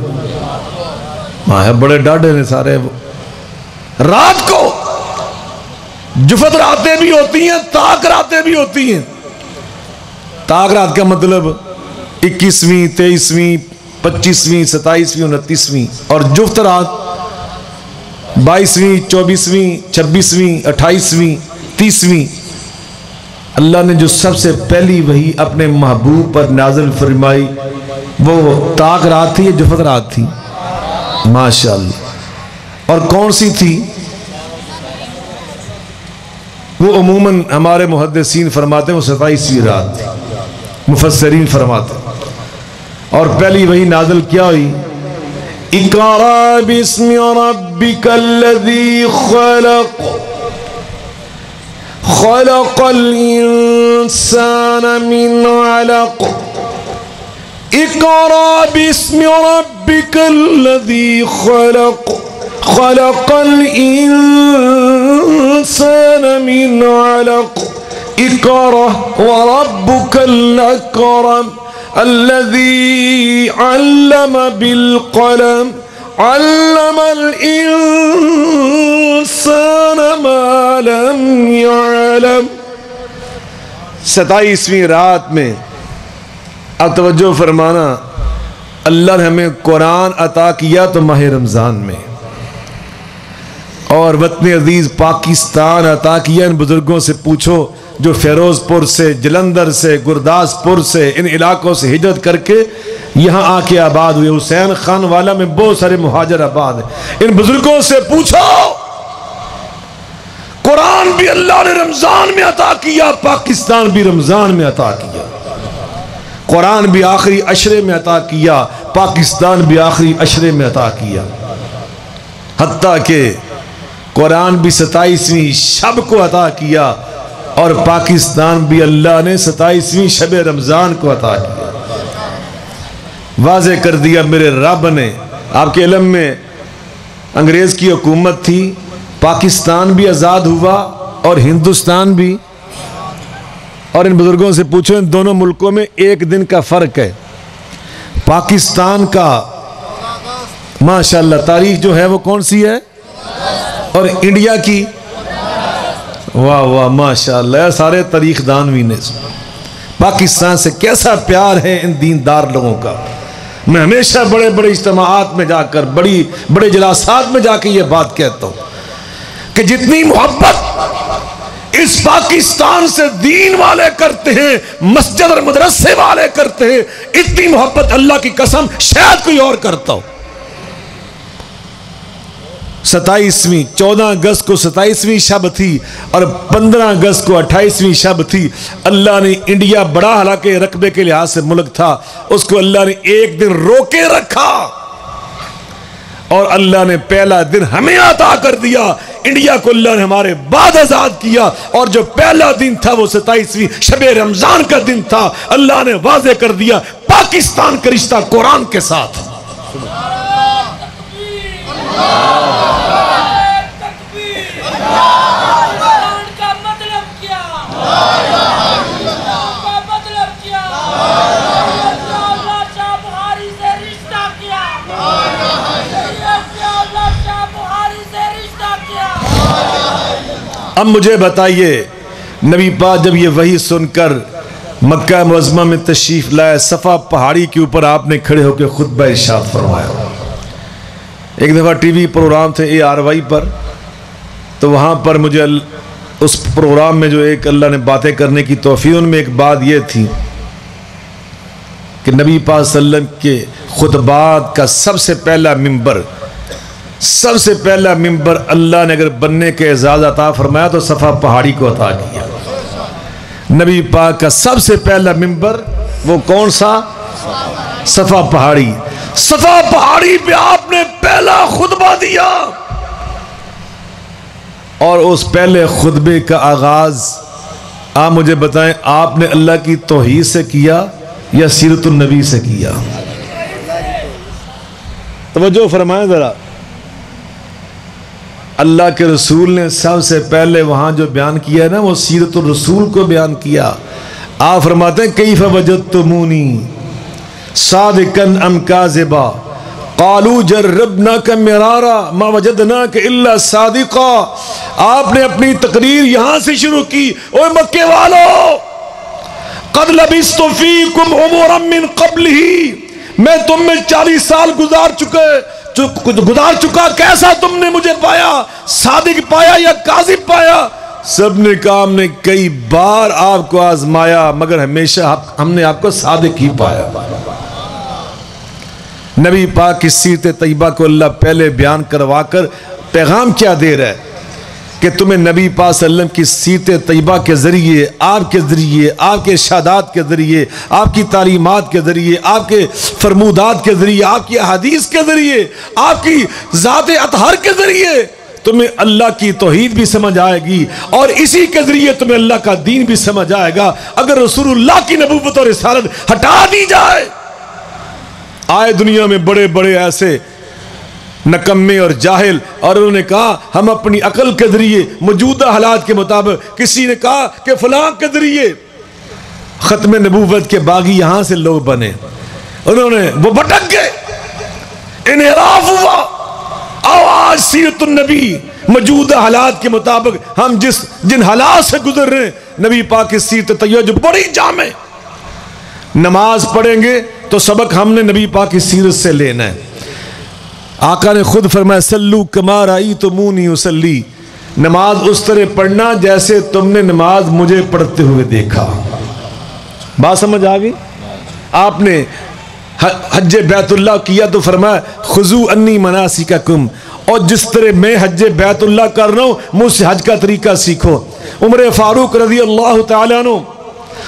بڑے ڈاڈے نے سارے. رات کو جفت راتیں بھی ہوتی ہیں, تاک راتیں بھی ہوتی ہیں. تاک رات کا مطلب 21ویں 23ویں 25ویں 27ویں 29ویں, اور جفت رات 22ویں 24ویں 26ویں 28ویں 30ویں. اللہ نے جو سب سے پہلی وحی اپنے محبوب پر نازل فرمائی وہ تاک رات تھی یا جفت رات تھی؟ ماشاءاللہ. اور کون سی تھی؟ وہ عموماً ہمارے محدثین فرماتے ہیں وہ 27ویں رات تھی, مفسرین فرماتے ہیں. اور پہلی وحی نازل کیا ہوئی؟ اقرأ باسم ربک الذی خلق خلق الانسان من علق. اقرأ باسم ربک الذی خلق خلق الانسان من علق. اقرأ وربک الاکرم الذي علم بالقلم علم الانسان ما لم يعلم. 27ویں رات میں. اب توجہ فرمانا, اللہ نے ہمیں قرآن عطا کیا تو ماہ رمضان میں, اور وطن عزیز پاکستان عطا کیا. ان بزرگوں سے پوچھو جو فیروز پور سے, جلندر سے, گرداس پور سے, ان علاقوں سے ہجرت کر کے یہاں آ کے آباد ہوئے. حسین خان والا میں بہت سارے مہاجر آباد ہیں. ان بزرگوں سے پوچھو, قرآن بھی اللہ نے رمضان میں عطا کیا, پاکستان بھی رمضان میں عطا کیا. قرآن بھی آخری عشرے میں عطا کیا، پاکستان بھی آخری عشرے میں عطا کیا، حتیٰ کہ قرآن بھی 27ویں شب کو عطا کیا اور پاکستان بھی اللہ نے 27ویں شب رمضان کو عطا کیا۔ واضح کر دیا میرے رب نے۔ آپ کے علم میں انگریز کی حکومت تھی، پاکستان بھی آزاد ہوا اور ہندوستان بھی، اور ان بزرگوں سے پوچھو ان دونوں ملکوں میں ایک دن کا فرق ہے۔ پاکستان کا ماشاءاللہ تاریخ جو ہے وہ کون سی ہے، اور انڈیا کی واہ واہ ماشاءاللہ سارے تاریخ دانوی نے پاکستان سے کیسا پیار ہے ان دیندار لوگوں کا۔ میں ہمیشہ بڑے بڑے اجتماعات میں جا کر بڑے جلسات میں جا کے یہ بات کہتا ہوں کہ جتنی محبت اس پاکستان سے دین والے کرتے ہیں، مسجد اور مدرسے والے کرتے ہیں، اتنی محبت اللہ کی قسم شاید کوئی اور کرتا ہو۔ 14 اگست کو 27ویں شب تھی اور 15 اگست کو 28ویں شب تھی۔ اللہ نے انڈیا بڑا حالانکہ رقبے کے لحاظ سے ملک تھا، اس کو اللہ نے ایک دن روکے رکھا اور اللہ نے پہلا دن ہمیں عطا کر دیا۔ انڈیا کو اللہ نے ہمارے بعد آزاد کیا، اور جو پہلا دن تھا وہ 27ویں شب رمضان کا دن تھا۔ اللہ نے واضح کر دیا پاکستان کا رشتہ قرآن کے ساتھ۔ اب مجھے بتائیے، نبی پاک جب یہ وحی سن کر مکہ معظمہ میں تشریف لائے، صفا پہاڑی کے اوپر آپ نے کھڑے ہو کے خطبہ ارشاد فرمایا۔ ایک دفعہ ٹی وی پروگرام تھے ARY پر، تو وہاں پر مجھے اس پروگرام میں جو ایک اللہ نے باتیں کرنے کی توفیق، ان میں ایک بات یہ تھی کہ نبی پاک صلی اللہ علیہ وسلم کے خطبات کا سب سے پہلا ممبر اللہ نے اگر بننے کے اعزاز عطا فرمایا تو صفا پہاڑی کو عطا کیا۔ نبی پاک کا سب سے پہلا ممبر وہ کون سا؟ صفا پہاڑی۔ صفا پہاڑی پہ آپ نے پہلا خطبہ دیا، اور اس پہلے خطبے کا آغاز آپ مجھے بتائیں آپ نے اللہ کی توحید سے کیا یا سیرت النبی سے کیا؟ توجہ فرمائیں ذرا۔ اللہ کے رسول نے سب سے پہلے وہاں جو بیان کیا ہے نا، وہ سیرت الرسول کو بیان کیا۔ آپ فرماتے ہیں کیف وجدتمونی صادقاً ام کاذبا قالوا جربناک مرارا ما وجدناک الا صادقا۔ آپ نے اپنی تقریر یہاں سے شروع کی، اوہ مکے والو، قد لبثت فیکم عمرا من قبلہ، میں تم میں 40 سال گزار چکا، کیسا تم نے مجھے پایا؟ صادق پایا یا کاذب پایا؟ سب نے کہا ہم نے کئی بار آپ کو آزمایا مگر ہمیشہ ہم نے آپ کو صادق ہی پایا۔ نبی پاک کی سیرت طیبہ کو اللہ پہلے بیان کروا کر پیغام کیا دے رہا ہے کہ تمہیں نبی پاک صلی اللہ علیہ وسلم کی سیرت طیبہ کے ذریعے، آپ کے ذریعے، آپ کے ارشادات کے ذریعے، آپ کی تعلیمات کے ذریعے، آپ کے فرمودات کے ذریعے، آپ کی احادیث کے ذریعے، آپ کی ذات اطہر کے ذریعے تمہیں اللہ کی توحید بھی سمجھ آئے گی، اور اسی کے ذریعے تمہیں اللہ کا دین بھی سمجھ آئے گا۔ اگر رسول اللہ کی نبوت اور رسالت ہٹا دی جائے، آئے دنیا میں بڑے بڑے ایسے نکمے اور جاہل، اور انہوں نے کہا ہم اپنی عقل کے ذریعے موجودہ حالات کے مطابق، کسی نے کہا کہ فلاں کے ذریعے ختم نبوت کے باغی یہاں سے لوگ بنے، انہوں نے وہ بھٹک گئے، انحراف ہوا۔ آج سیرت النبی موجودہ حالات کے مطابق ہم جن حالات سے گزر رہے ہیں، نبی پاک کی سیرت طیبہ جو بڑی جامع، نماز پڑھیں گے تو سبق ہم نے نبی پاک کی سیرت سے لینا ہے۔ آقا نے خود فرمایا سلو کما رأیتمونی اصلی، نماز اس طرح پڑھنا جیسے تم نے نماز مجھے پڑھتے ہوئے دیکھا۔ بات سمجھ آ گئی؟ آپ نے حج بیت اللہ کیا تو فرمایا خذو انی مناسککم، اور جس طرح میں حج بیت اللہ کر رہا ہوں مجھ سے حج کا طریقہ سیکھو۔ عمر فاروق رضی اللہ تعالیٰ عنہ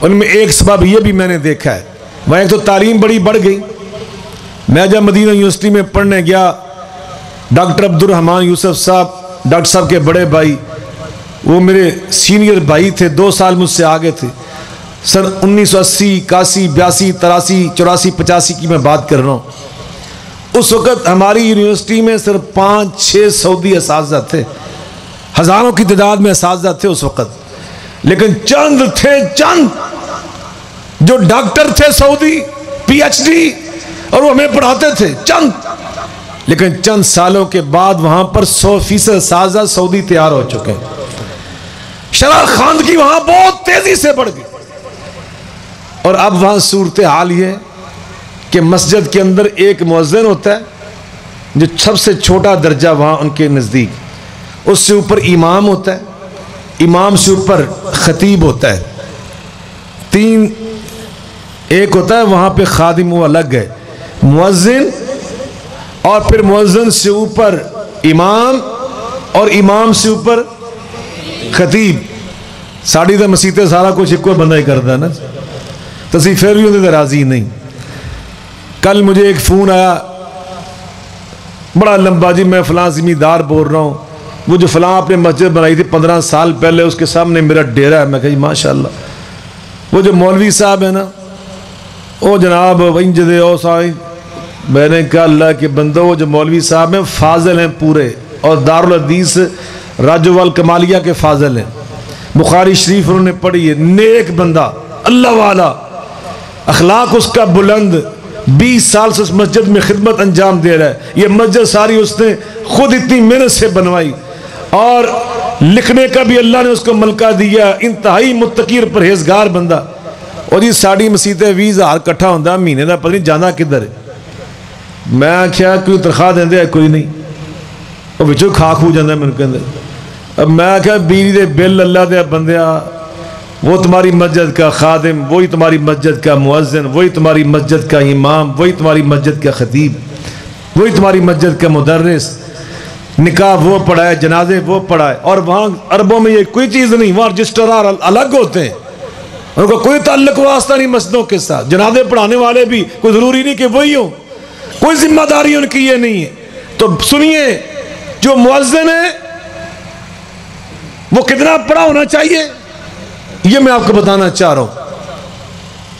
ان میں ایک سبب یہ بھی میں نے دیکھا ہے، وہاں ایک تو تعلیم بڑی بڑھ گئی. میں جب مدینہ یونیورسٹی میں پڑھنے گیا، ڈاکٹر عبدالرحمان یوسف صاحب، ڈاکٹر صاحب کے بڑے بھائی، وہ میرے سینئر بھائی تھے، 2 سال مجھ سے آگے تھے. سن 1980 81 82 83 84 85 کی میں بات کر رہا ہوں. اس وقت ہماری یونیورسٹی میں صرف 5-6 سعودی اساتذہ تھے، ہزاروں کی تعداد میں اساتذہ تھے اس وقت، لیکن چند تھے، چند جو ڈاکٹر تھے سعودی، پی ایچ ڈی، اور وہ ہمیں پڑھاتے تھے، چند. لیکن چند سالوں کے بعد وہاں پر 100% اساتذہ سعودی تیار ہو چکے ہیں. شرح خواندگی وہاں بہت تیزی سے بڑھ گئی. اور اب وہاں صورتحال یہ ہے کہ مسجد کے اندر ایک مؤذن ہوتا ہے جو سب سے چھوٹا درجہ وہاں ان کے نزدیک، اس سے اوپر امام ہوتا ہے، امام سے اوپر خطیب ہوتا ہے، 3 ایک ہوتا ہے وہاں پہ خادم، وہ الگ ہے، مؤذن، اور پھر مؤذن سے اوپر امام، اور امام سے اوپر خطیب. ساڑی دا مسیطے سارا کچھ ایک بندہ ہی کرتا ہے نا، تسی پھر بھی ہوتے راضی نہیں. کل مجھے ایک فون آیا بڑا لمبا، جی میں فلاں زمیندار بول رہا ہوں، وہ جو فلاں آپ نے مسجد بنائی تھی 15 سال پہلے، اس کے سامنے میرا ڈیرا ہے. میں کہا جی ماشاءاللہ. وہ جو مولوی صاحب ہے نا، وہ جناب ونجدے او سائیں، میں نے کہا اللہ کے بندو، وہ جو مولوی صاحب ہیں فاضل ہیں پورے، اور دارالحدیث راجو وال کمالیہ کے فاضل ہیں، بخاری شریف انہوں نے پڑھی ہے، نیک بندہ، اللہ والا، اخلاق اس کا بلند، 20 سال سے اس مسجد میں خدمت انجام دے رہا ہے. یہ مسجد ساری اس نے خود اتنی محنت سے بنوائی، اور لکھنے کا بھی اللہ نے اس کو ملکہ دیا، انتہائی متقی اور پرہیزگار بندہ. اور یہ ساڑی مسیطے 20,000 کٹھا ہوندہ مہینے دا، پتہ نہیں جانا کدھر ہے. میں کیا کوئی تنخواہ دیں دے کوئی نہیں، اور بچوں کھا کھو جانا ہے میرے کے اندر. اب میں کیا بیوی دے بل اللہ دے بندیا، وہ تمہاری مسجد کا خادم، وہی تمہاری مسجد کا مؤذن، وہی تمہاری مسجد کا امام، وہی تمہاری مسجد کا خطیب، وہی تمہاری مسجد کا مدرس. نکاح وہ پڑھائے، جنازے وہ پڑھائے. اور وہاں عربوں میں یہ کوئی چیز نہیں، وہاں رجسٹرار الگ ہوتے ہیں، ان کو کوئی تعلق واسطہ نہیں مسجدوں کے ساتھ. جنازے پڑھانے والے بھی کوئی ضروری نہیں کہ وہی ہوں، کوئی ذمہ داری ان کی یہ نہیں ہے. تو سنیے، جو مؤذن ہے وہ کتنا پڑھا ہونا چاہیے یہ میں آپ کو بتانا چاہ رہا ہوں.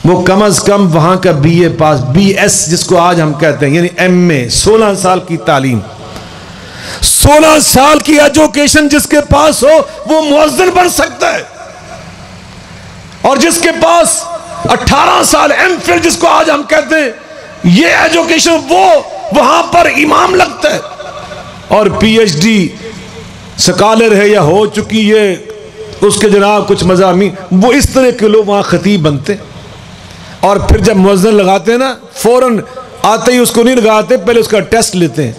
وہ کم از کم وہاں کا BA پاس، BS جس کو آج ہم کہتے ہیں، یعنی MA، 16 سال کی تعلیم، 16 سال کی ایجوکیشن جس کے پاس ہو وہ مؤذن بن سکتا ہے. اور جس کے پاس 18 سال MPhil جس کو آج ہم کہتے ہیں، یہ ایجوکیشن، وہ وہاں پر امام لگتا ہے. اور PhD سکالر ہے یا ہو چکی ہے اس کے جناب کچھ مضامین، وہ اس طرح کے لوگ وہاں خطیب بنتے. اور پھر جب مؤذن لگاتے ہیں نا، فوراً آتے ہی اس کو نہیں لگاتے، پہلے اس کا ٹیسٹ لیتے ہیں.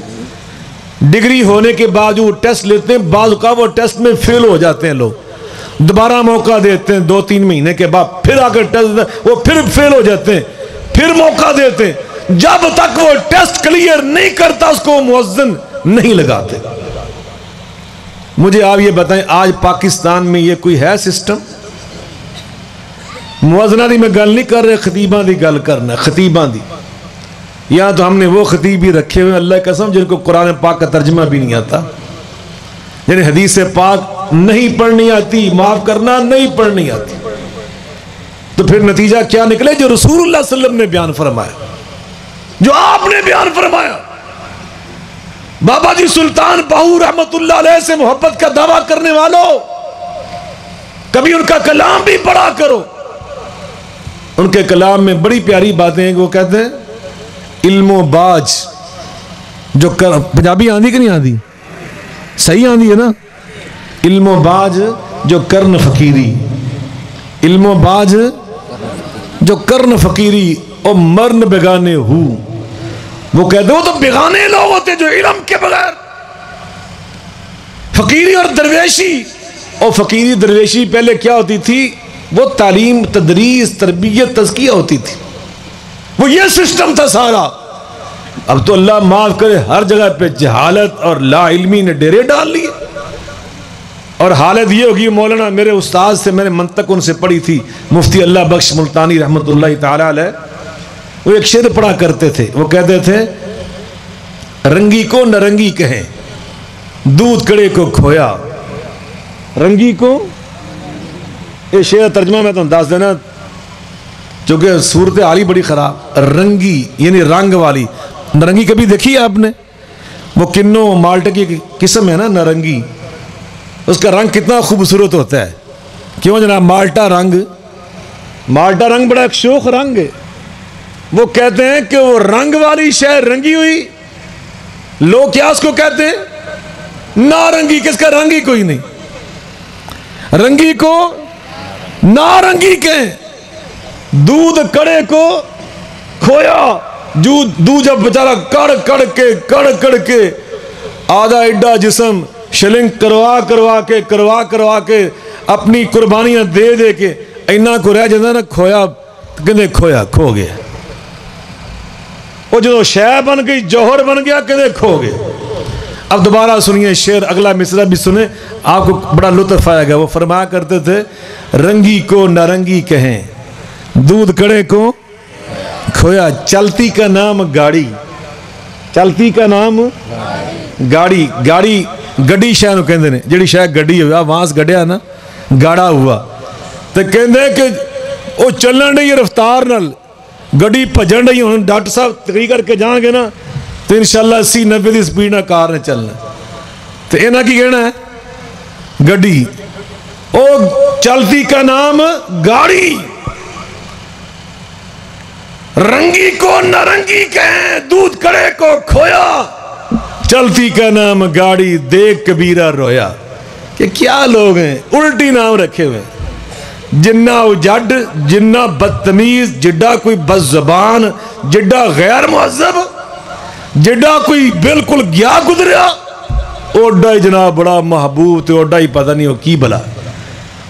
ڈگری ہونے کے بعد وہ ٹیسٹ لیتے ہیں، بعض کا وہ ٹیسٹ میں فیل ہو جاتے ہیں لوگ، دوبارہ موقع دیتے ہیں 2-3 مہینے کے بعد، پھر آ کر ٹیسٹ، وہ پھر فیل ہو جاتے ہیں، پھر موقع دیتے ہیں. جب تک وہ ٹیسٹ کلیئر نہیں کرتا اس کو مؤذن نہیں لگاتے. مجھے آپ یہ بتائیں، آج پاکستان میں یہ کوئی ہے سسٹم؟ مؤذنہ دی میں گل نہیں کر رہے، خطیباں دی گل کرنا ہے، خطیباں دی. یہاں تو ہم نے وہ خطیب بھی رکھے ہوئے اللہ قسم جن کو قرآن پاک کا ترجمہ بھی نہیں آتا، یعنی حدیث پاک نہیں پڑھنی آتی، معاف کرنا نہیں پڑھنی آتی. تو پھر نتیجہ کیا نکلے؟ جو رسول اللہ صلی اللہ علیہ وسلم نے بیان فرمایا، جو آپ نے بیان فرمایا. بابا جی سلطان باہو رحمت اللہ علیہ سے محبت کا دعویٰ کرنے والوں، کبھی ان کا کلام بھی پڑھا کرو. ان کے کلام میں بڑی پیاری باتیں ہیں. وہ کہتے ہیں علم و باج جو پنجابی آندھی کہ نہیں آندھی؟ صحیح آندھی ہے نا؟ علم و باج جو کرن فقیری، علم و باج جو کرن فقیری اور مرن بگانے ہو. وہ کہتے وہ تو بیگانے لوگ ہوتے جو علم کے بغیر. فقیری اور درویشی، اور فقیری درویشی پہلے کیا ہوتی تھی؟ وہ تعلیم، تدریس، تربیت، تزکیہ ہوتی تھی، وہ یہ سسٹم تھا سارا. اب تو اللہ معاف کرے ہر جگہ پہ جہالت اور لا علمی نے ڈیرے ڈال لیے. اور حالت یہ ہوگی مولانا میرے استاد سے میں نے منطق ان سے پڑھی تھی مفتی اللہ بخش ملتانی رحمۃ اللہ تعالی علیہ، وہ ایک شعر پڑھا کرتے تھے، وہ کہتے تھے رنگی کو نرنگی کہیں دودھ کڑے کو کھویا، رنگی کو، یہ شعر ترجمہ میں تو انداز دینا چونکہ صورت حالی بڑی خراب، رنگی یعنی رنگ والی، نرنگی کبھی دیکھی ہے آپ نے؟ وہ کنو مالٹے کی قسم ہے نا نرنگی، اس کا رنگ کتنا خوبصورت ہوتا ہے، کیوں جناب؟ مالٹا رنگ بڑا ایک شوخ رنگ ہے، وہ کہتے ہیں کہ وہ رنگ والی شے رنگی ہوئی، لوگ کیا اس کو کہتے ہیں؟ نارنگی، کس کا رنگ ہی کوئی نہیں، رنگی کو نارنگی کہیں، دودھ کڑے کو کھویا، دودھ جب بیچارہ کڑ کے آدھا ایڈا جسم شلنگ کروا کے اپنی قربانیاں دے کے اینا کو رہ جاتا نا، کھویا کہنے کھو گیا، وہ جو شے بن گئی جوہر بن گیا کہنے کھو گیا۔ اب دوبارہ سنیے شعر، اگلا مصرع بھی سنیں، آپ کو بڑا لطف آئے گا۔ وہ فرمایا کرتے تھے رنگی کو نارنگی کہیں دودھ کڑے کو کھویا، چلتی کا نام گاڑی، چلتی کا نام گاڑی، گڈی شاہ نو کہندے نے، جڑی شاہ گڈی ہویا وہاں سے گڈیا نا گاڑا ہوا، تو کہندے کہ وہ چلن نہیں رفتار نال، گڈی بھجن نہیں، ہن ڈاکٹر صاحب تقریر کر کے جان گے نا تو انشاءاللہ 80-90 دی سپیڈ نہ کار نے چلنا، تو انہاں کی کہنا ہے گڈی، او چلتی کا نام گاڑی، رنگی کو نارنگی کہیں دودھ کڑے کو کھویا، چلتی کا نام گاڑی دیکھ کبیرہ رویا۔ کہ کیا لوگ ہیں، الٹی نام رکھے ہوئے، جنہ اجڈ، جنہ بدتمیز، جڈا کوئی بد زبان، جڈا غیر مہذب، جڈا کوئی بالکل گیا گزریا، اوڈا ہی جناب بڑا محبوب، تو اوڈا ہی پتہ نہیں ہو کی بلا۔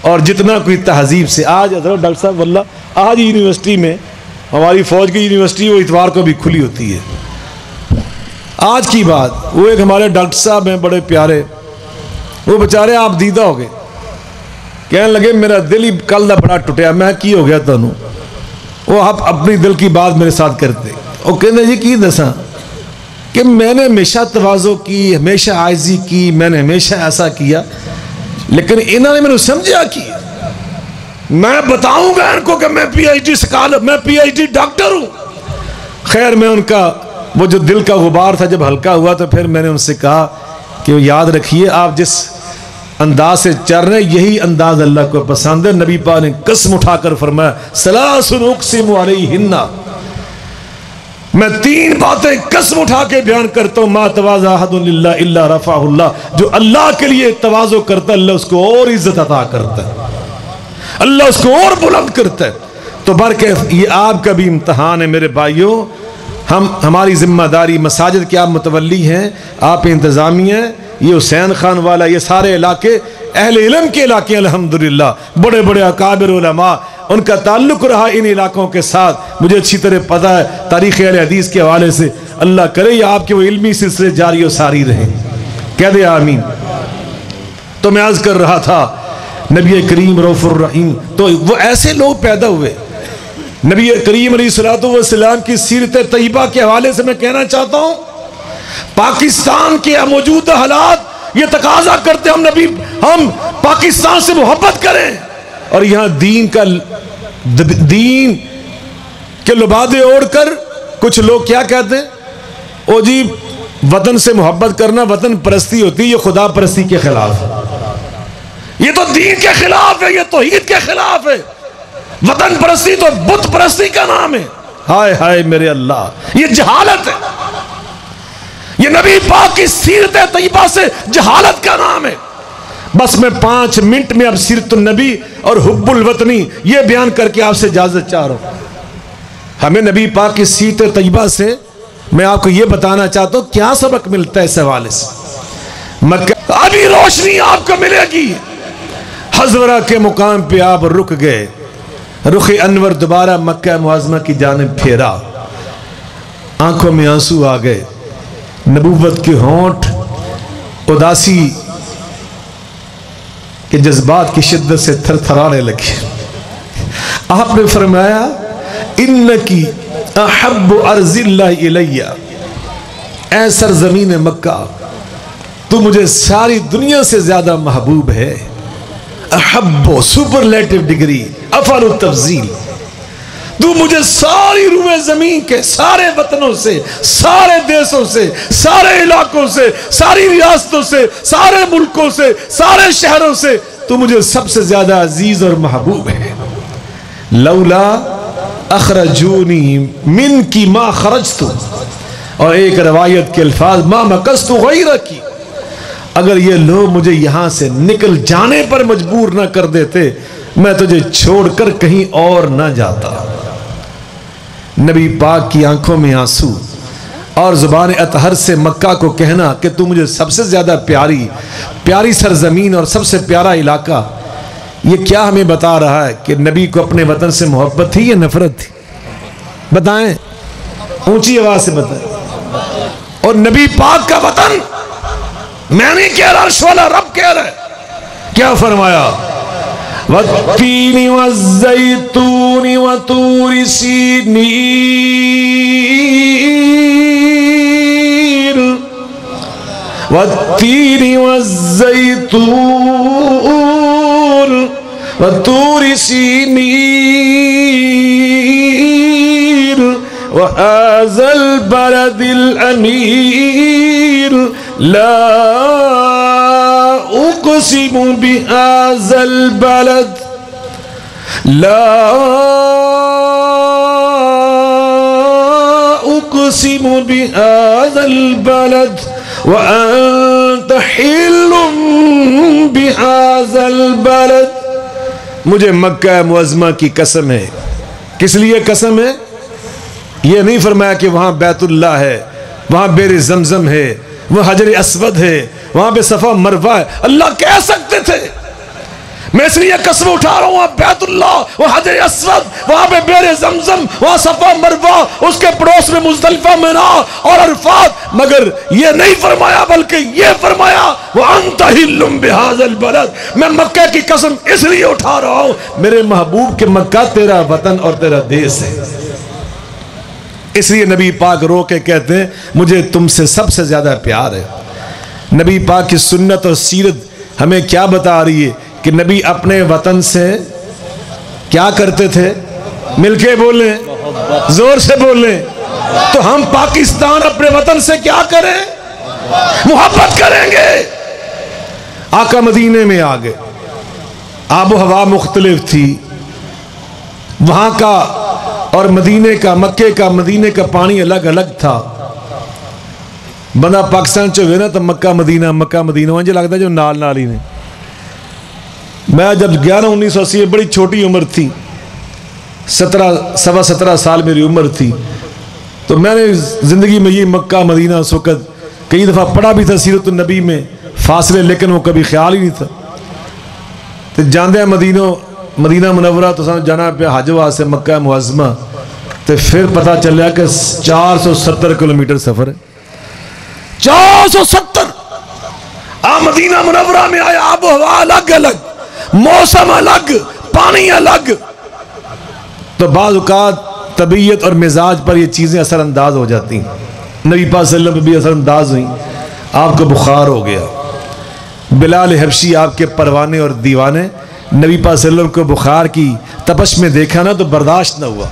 اور جتنا کوئی تہذیب سے، آج حضرت ڈاکٹر صاحب واللہ آج یونیورسٹی میں، ہماری فوج کی یونیورسٹی وہ اتوار کو بھی کھلی ہوتی ہے، آج کی بات، وہ ایک ہمارے ڈاکٹر صاحب ہیں بڑے پیارے، وہ بچارے آپ دیدہ ہو گئے، کہنے لگے میرا دل ہی کل دا بڑا ٹوٹیا، میں کی ہو گیا تانوں؟ وہ آپ اپنی دل کی بات میرے ساتھ کرتے، وہ کہنے جی کی دساں کہ میں نے ہمیشہ تواضع کی، ہمیشہ عاجزی کی، میں نے ہمیشہ ایسا کیا، لیکن انہوں نے میں نے سمجھا کی، میں بتاؤں گا ان کو کہ میں پی ایچ ڈی سکالر، میں پی ایچ ڈی ڈاکٹر ہوں۔ خیر میں ان کا وہ جو دل کا غبار تھا جب ہلکا ہوا، تو پھر میں نے ان سے کہا کہ یاد رکھیے آپ جس انداز سے چل رہے ہیں یہی انداز اللہ کو پسند ہے۔ نبی پاک نے قسم اٹھا کر فرمایا ثلاث اقسم علیہن، میں 3 باتیں قسم اٹھا کے بیان کرتا ہوں، ما تواضع احد للہ الا رفعہ اللہ، جو اللہ کے لیے تواضع کرتا ہے اللہ اس کو اور عزت عطا کرتا ہے، اللہ اس کو اور بلند کرتا ہے۔ تو برکہ یہ آپ کا بھی امتحان ہے میرے بھائیوں، ہماری ذمہ داری، مساجد کے آپ متولی ہیں، آپ انتظامیہ ہیں، یہ حسین خان والا، یہ سارے علاقے اہل علم کے علاقے، الحمدللہ بڑے بڑے اکابر علماء، ان کا تعلق رہا ان علاقوں کے ساتھ، مجھے اچھی طرح پتہ ہے تاریخ اہل حدیث کے حوالے سے، اللہ کرے یہ آپ کے وہ علمی سلسلے جاری و ساری رہیں، کہہ دے آمین۔ تو میں عرض کر رہا تھا نبی کریم رؤوف الرحیم، تو وہ ایسے لوگ پیدا ہوئے۔ نبی کریم علیہ الصلوۃ والسلام کی سیرت طیبہ کے حوالے سے میں کہنا چاہتا ہوں، پاکستان کے موجودہ حالات یہ تقاضا کرتے ہم پاکستان سے محبت کریں، اور یہاں دین کے لبادے اوڑھ کر کچھ لوگ کیا کہتے ہیں، او جی وطن سے محبت کرنا وطن پرستی ہوتی ہے، یہ خدا پرستی کے خلاف ہے، یہ تو دین کے خلاف ہے، یہ توحید کے خلاف ہے، وطن پرستی تو بت پرستی کا نام ہے۔ ہائے ہائے میرے اللہ، یہ جہالت ہے، یہ نبی پاک کی سیرت طیبہ سے جہالت کا نام ہے۔ بس میں 5 منٹ میں اب سیرت النبی اور حب الوطنی یہ بیان کر کے آپ سے اجازت چاہ رہا ہوں۔ ہمیں نبی پاک کی سیرت طیبہ سے میں آپ کو یہ بتانا چاہتا ہوں کیا سبق ملتا ہے اس حوالے سے۔ مکہ ابھی روشنی آپ کو ملے گی، حضورہ کے مقام پہ آپ رک گئے، رخ انور دوبارہ مکہ معظمہ کی جانب پھیرا، آنکھوں میں آنسو آ گئے، نبوت کے ہونٹ اداسی کہ جذبات کی شدت سے تھر تھرانے لگے. آپ نے فرمایا انکی احب ارض اللہ الیہ، اے سرزمین مکہ تو مجھے ساری دنیا سے زیادہ محبوب ہے. احب سپرلیٹو ڈگری افعل التفضیل، تو مجھے ساری روئے زمین کے سارے وطنوں سے، سارے دیسوں سے، سارے علاقوں سے، ساری ریاستوں سے، سارے ملکوں سے، سارے شہروں سے تو مجھے سب سے زیادہ عزیز اور محبوب ہے. لولا اخرجونی من کی ما خرجت، اور ایک روایت کے الفاظ ما مکست غیرکی، اگر یہ لوگ مجھے یہاں سے نکل جانے پر مجبور نہ کر دیتے میں تجھے چھوڑ کر کہیں اور نہ جاتا. نبی پاک کی آنکھوں میں آنسو اور زبان اطہر سے مکہ کو کہنا کہ تو مجھے سب سے زیادہ پیاری سرزمین اور سب سے پیارا علاقہ، یہ کیا ہمیں بتا رہا ہے کہ نبی کو اپنے وطن سے محبت تھی یا نفرت تھی؟ بتائیں، اونچی آواز سے بتائیں. اور نبی پاک کا وطن میں نہیں کہہ رہا، عرش والا رب کہہ رہا ہے. کیا فرمایا؟ وَالتِّينِ وَالزَّيْتُونِ وَطُورِ سِينِينَ وَالتِّينِ وَالزَّيْتُونِ وَطُورِ سِينِينَ وَهَذَا الْبَلَدِ الْأَمِينِ لا اقسم بهذا البلد لا اقسم بهذا البلد وانت حل بهذا البلد. مجھے مکہ معظمہ کی قسم ہے. کس لیے قسم ہے؟ یہ نہیں فرمایا کہ وہاں بیت اللہ ہے، وہاں بیر زمزم ہے، وہ حجر اسود ہے، وہاں پہ صفا مروہ ہے. اللہ کہہ سکتے تھے، میں اس لیے قسم اٹھا رہا ہوں، وہاں بیت اللہ، وہ حجر اسود، وہاں پہ بیر زمزم، وہاں صفا مروہ، اس کے پڑوس میں مزدلفہ مینا اور عرفات. مگر یہ نہیں فرمایا، بلکہ یہ فرمایا وَأَنْتَ حِلٌّ بِهَذَا الْبَلَدِ. میں مکہ کی قسم اس لیے اٹھا رہا ہوں، میرے محبوب کے مکہ تیرا وطن اور تیرا دیس ہے. اس لیے نبی پاک رو کے کہتے ہیں مجھے تم سے سب سے زیادہ پیار ہے. نبی پاک کی سنت اور سیرت ہمیں کیا بتا رہی ہے کہ نبی اپنے وطن سے کیا کرتے تھے؟ مل کے بولیں، زور سے بولیں. تو ہم پاکستان اپنے وطن سے کیا کریں؟ محبت کریں گے. آقا مدینے میں آ گئے، آب و ہوا مختلف تھی، وہاں کا اور مدینے کا، مکے کا مدینے کا پانی الگ الگ تھا. بندہ پاکستان چو گئے نا تو مکہ مدینہ وہاں لگتا ہے جو نال ہی نے. میں جب گیا نا 1980، بڑی چھوٹی عمر تھی، 17 سال میری عمر تھی. تو میں نے زندگی میں یہ مکہ مدینہ اس وقت کئی دفعہ پڑھا بھی تھا سیرت النبی میں فاصلے، لیکن وہ کبھی خیال ہی نہیں تھا. تو جاندے ہیں مدینہ منورہ تو سامنے جانا پہ حج واسطے مکہ معظمہ. تو پھر پتہ چلیا کہ 470 کلومیٹر سفر ہے. 470. مدینہ منورہ میں آیا، آب و ہوا الگ الگ، موسم الگ، پانی الگ. تو بعض اوقات طبیعت اور مزاج پر یہ چیزیں اثر انداز ہو جاتی ہیں. نبی پاک صلی اللہ علیہ وسلم پہ بھی اثر انداز ہوئیں. آپ کو بخار ہو گیا. بلال حبشی آپ کے پروانے اور دیوانے، نبی پاک صلی اللہ علیہ وسلم کو بخار کی تپش میں دیکھا نا تو برداشت نہ ہوا.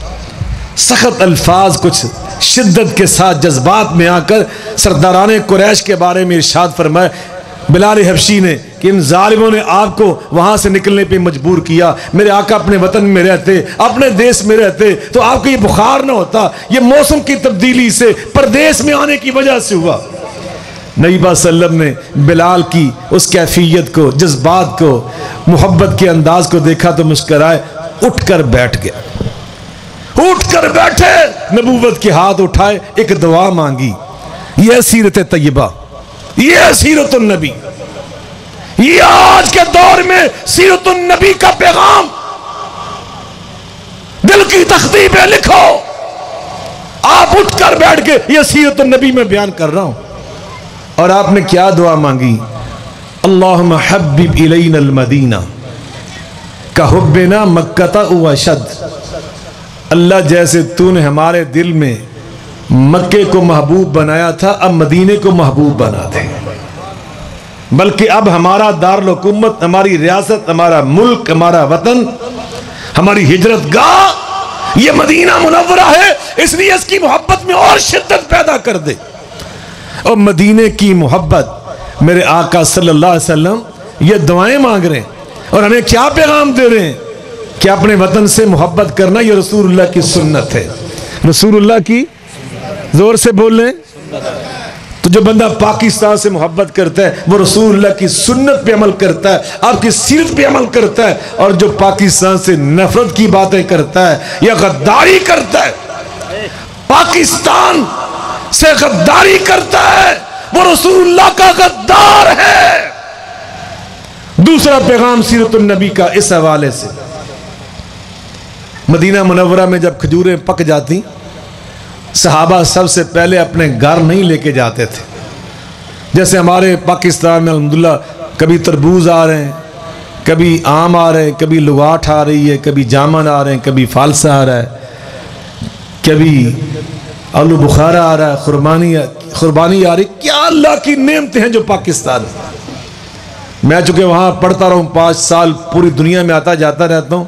سخت الفاظ کچھ شدت کے ساتھ جذبات میں آ کر سرداران قریش کے بارے میں ارشاد فرمائے بلال حبشی نے کہ ان ظالموں نے آپ کو وہاں سے نکلنے پہ مجبور کیا. میرے آقا اپنے وطن میں رہتے، اپنے دیس میں رہتے تو آپ کو یہ بخار نہ ہوتا. یہ موسم کی تبدیلی سے، پردیس میں آنے کی وجہ سے ہوا. نبی پاک صلی اللہ علیہ وسلم نے بلال کی اس کیفیت کو، جذبات کو، محبت کے انداز کو دیکھا تو مسکرائے، اٹھ کر بیٹھ گیا. اٹھ کر بیٹھے، نبوت کے ہاتھ اٹھائے، ایک دعا مانگی. یہ سیرت طیبہ، یہ سیرت النبی. یہ آج کے دور میں سیرت النبی کا پیغام دل کی تختی پہ لکھو. آپ اٹھ کر بیٹھ کے یہ سیرت النبی میں بیان کر رہا ہوں. اور آپ نے کیا دعا مانگی؟ اللہم حبب الینا المدینہ کحبنا مکہ واشد، اللہ جیسے تو نے ہمارے دل میں مکے کو محبوب بنایا تھا، اب مدینے کو محبوب بنا دے، بلکہ اب ہمارا دارالحکومت، ہماری ریاست، ہمارا ملک، ہمارا وطن، ہماری ہجرت گاہ یہ مدینہ منورہ ہے، اس لیے اس کی محبت میں اور شدت پیدا کر دے۔ اور مدینے کی محبت، میرے آقا صلی اللہ علیہ وسلم یہ دعائیں مانگ رہے ہیں اور ہمیں کیا پیغام دے رہے ہیں کہ اپنے وطن سے محبت کرنا یہ رسول اللہ کی سنت ہے۔ رسول اللہ کی، زور سے بول لیں، تو جو بندہ پاکستان سے محبت کرتا ہے وہ رسول اللہ کی سنت پہ عمل کرتا ہے، آپ کی سیرت پہ عمل کرتا ہے، اور جو پاکستان سے نفرت کی باتیں کرتا ہے یا غداری کرتا ہے، پاکستان سے غداری کرتا ہے، وہ رسول اللہ کا غدار ہے۔ دوسرا پیغام سیرت النبی کا اس حوالے سے، مدینہ منورہ میں جب کھجوریں پک جاتی، صحابہ سب سے پہلے اپنے گھر نہیں لے کے جاتے تھے، جیسے ہمارے پاکستان میں الحمدللہ کبھی تربوز آ رہے ہیں، کبھی آم آ رہے ہیں، کبھی لگاٹ آ رہی ہے، کبھی جامن آ رہے ہیں، کبھی فالسہ آ رہا ہے، کبھی آلو بخارا آ رہا ہے، قربانی آ رہی، کیا اللہ کی نعمتیں ہیں جو پاکستان میں۔ میں چونکہ وہاں پڑھتا رہا ہوں 5 سال، پوری دنیا میں آتا جاتا رہتا ہوں،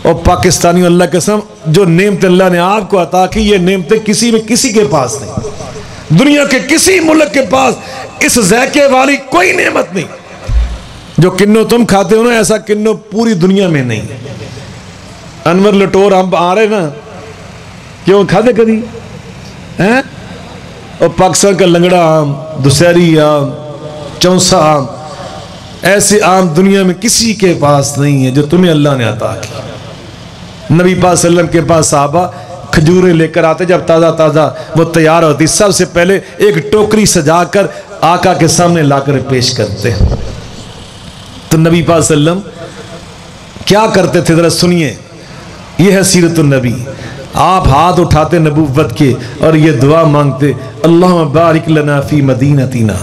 اور پاکستانی اللہ کے قسم جو نعمت اللہ نے آپ کو عطا کی، یہ نعمتیں کسی کے پاس نہیں، دنیا کے کسی ملک کے پاس اس ذائقے والی کوئی نعمت نہیں۔ جو کنو تم کھاتے ہو نا، ایسا کنو پوری دنیا میں نہیں۔ انور لٹور ہم آ رہے نا، کیوں کھاتے کدی ہیں؟ اور پاکستان کا لنگڑا آم، دسہری آم، چونسا آم، ایسے آم دنیا میں کسی کے پاس نہیں ہے جو تمہیں اللہ نے عطا کی۔ نبی پاک صلی اللہ علیہ وسلم کے پاس صحابہ کھجوریں لے کر آتے، جب تازہ تازہ وہ تیار ہوتی، سب سے پہلے ایک ٹوکری سجا کر آقا کے سامنے لا کر پیش کرتے۔ تو نبی پاک صلی اللہ علیہ وسلم کیا کرتے تھے ذرا سنیے، یہ ہے سیرت النبی۔ آپ ہاتھ اٹھاتے نبوت کے اور یہ دعا مانگتے، اللہم بارک لنا فی مدینتنا،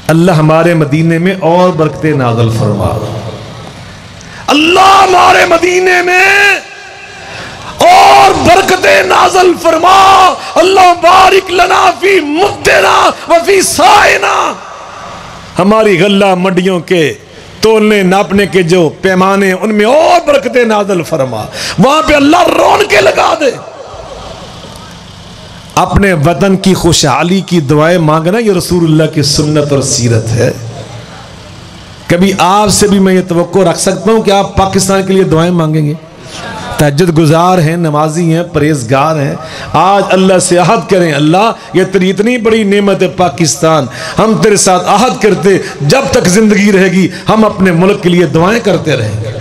اللہ ہمارے مدینے میں اور برکتیں نازل فرما، اللہ ہمارے مدینے میں اور برکتیں نازل فرما، اللہ بارک لنا فی مدنا وفی سائنا، ہماری غلہ منڈیوں کے تولنے ناپنے کے جو پیمانے ان میں اور برکتیں نازل فرما، وہاں پہ اللہ رون کے لگا دے۔ اپنے وطن کی خوشحالی کی دعائیں مانگنا یہ رسول اللہ کی سنت اور سیرت ہے۔ کبھی آپ سے بھی میں یہ توقع رکھ سکتا ہوں کہ آپ پاکستان کے لیے دعائیں مانگیں گے؟ تہجد گزار ہیں، نمازی ہیں، پرہیزگار ہیں، آج اللہ سے عہد کریں، اللہ یہ تیری اتنی بڑی نعمت ہے پاکستان، ہم تیرے ساتھ عہد کرتے جب تک زندگی رہے گی ہم اپنے ملک کے لیے دعائیں کرتے رہیں گے۔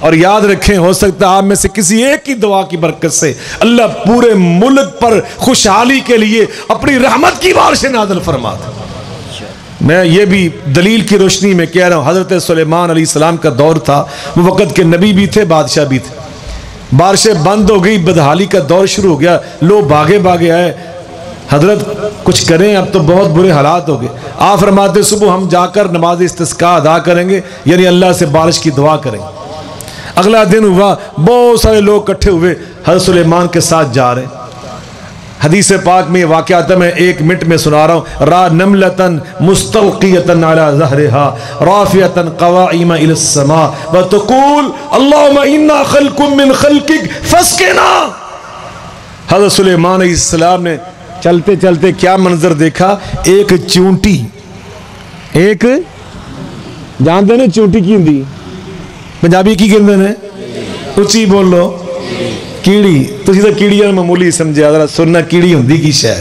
اور یاد رکھیں، ہو سکتا ہے آپ میں سے کسی ایک کی دعا کی برکت سے اللہ پورے ملک پر خوشحالی کے لیے اپنی رحمت کی بارش نازل فرما دے۔ میں یہ بھی دلیل کی روشنی میں کہہ رہا ہوں، حضرت سلیمان علیہ السلام کا دور تھا، وہ وقت کے نبی بھی تھے، بادشاہ بھی تھے، بارشیں بند ہو گئی، بدحالی کا دور شروع ہو گیا، لوگ بھاگے آئے، حضرت کچھ کریں، اب تو بہت برے حالات ہو گئے۔ آپ فرماتے صبح ہم جا کر نماز استسقاء ادا کریں گے، یعنی اللہ سے بارش کی دعا کریں گے۔ اگلا دن ہوا، بہت سارے لوگ اکٹھے ہوئے، حضرت سلیمان کے ساتھ جا رہے ہیں۔ حدیث پاک میں یہ واقعہ تھا، میں 1 منٹ میں سنا رہا ہوں، را نملتن مستلقیتن علی ظہرها رافعتن قوائم الى السماء وتقول اللہم انا خلق من خلقک فاسقنا۔ حضرت سلیمان علیہ السلام نے چلتے چلتے کیا منظر دیکھا، ایک چونٹی، ایک جانتے ہیں چونٹی کی ہندی پنجابی کی گندن ہے، اچھی بول لو، کیڑی، تسی تو کیڑیاں معمولی سمجھے، ذرا سننا کیڑی ہندی کی شے،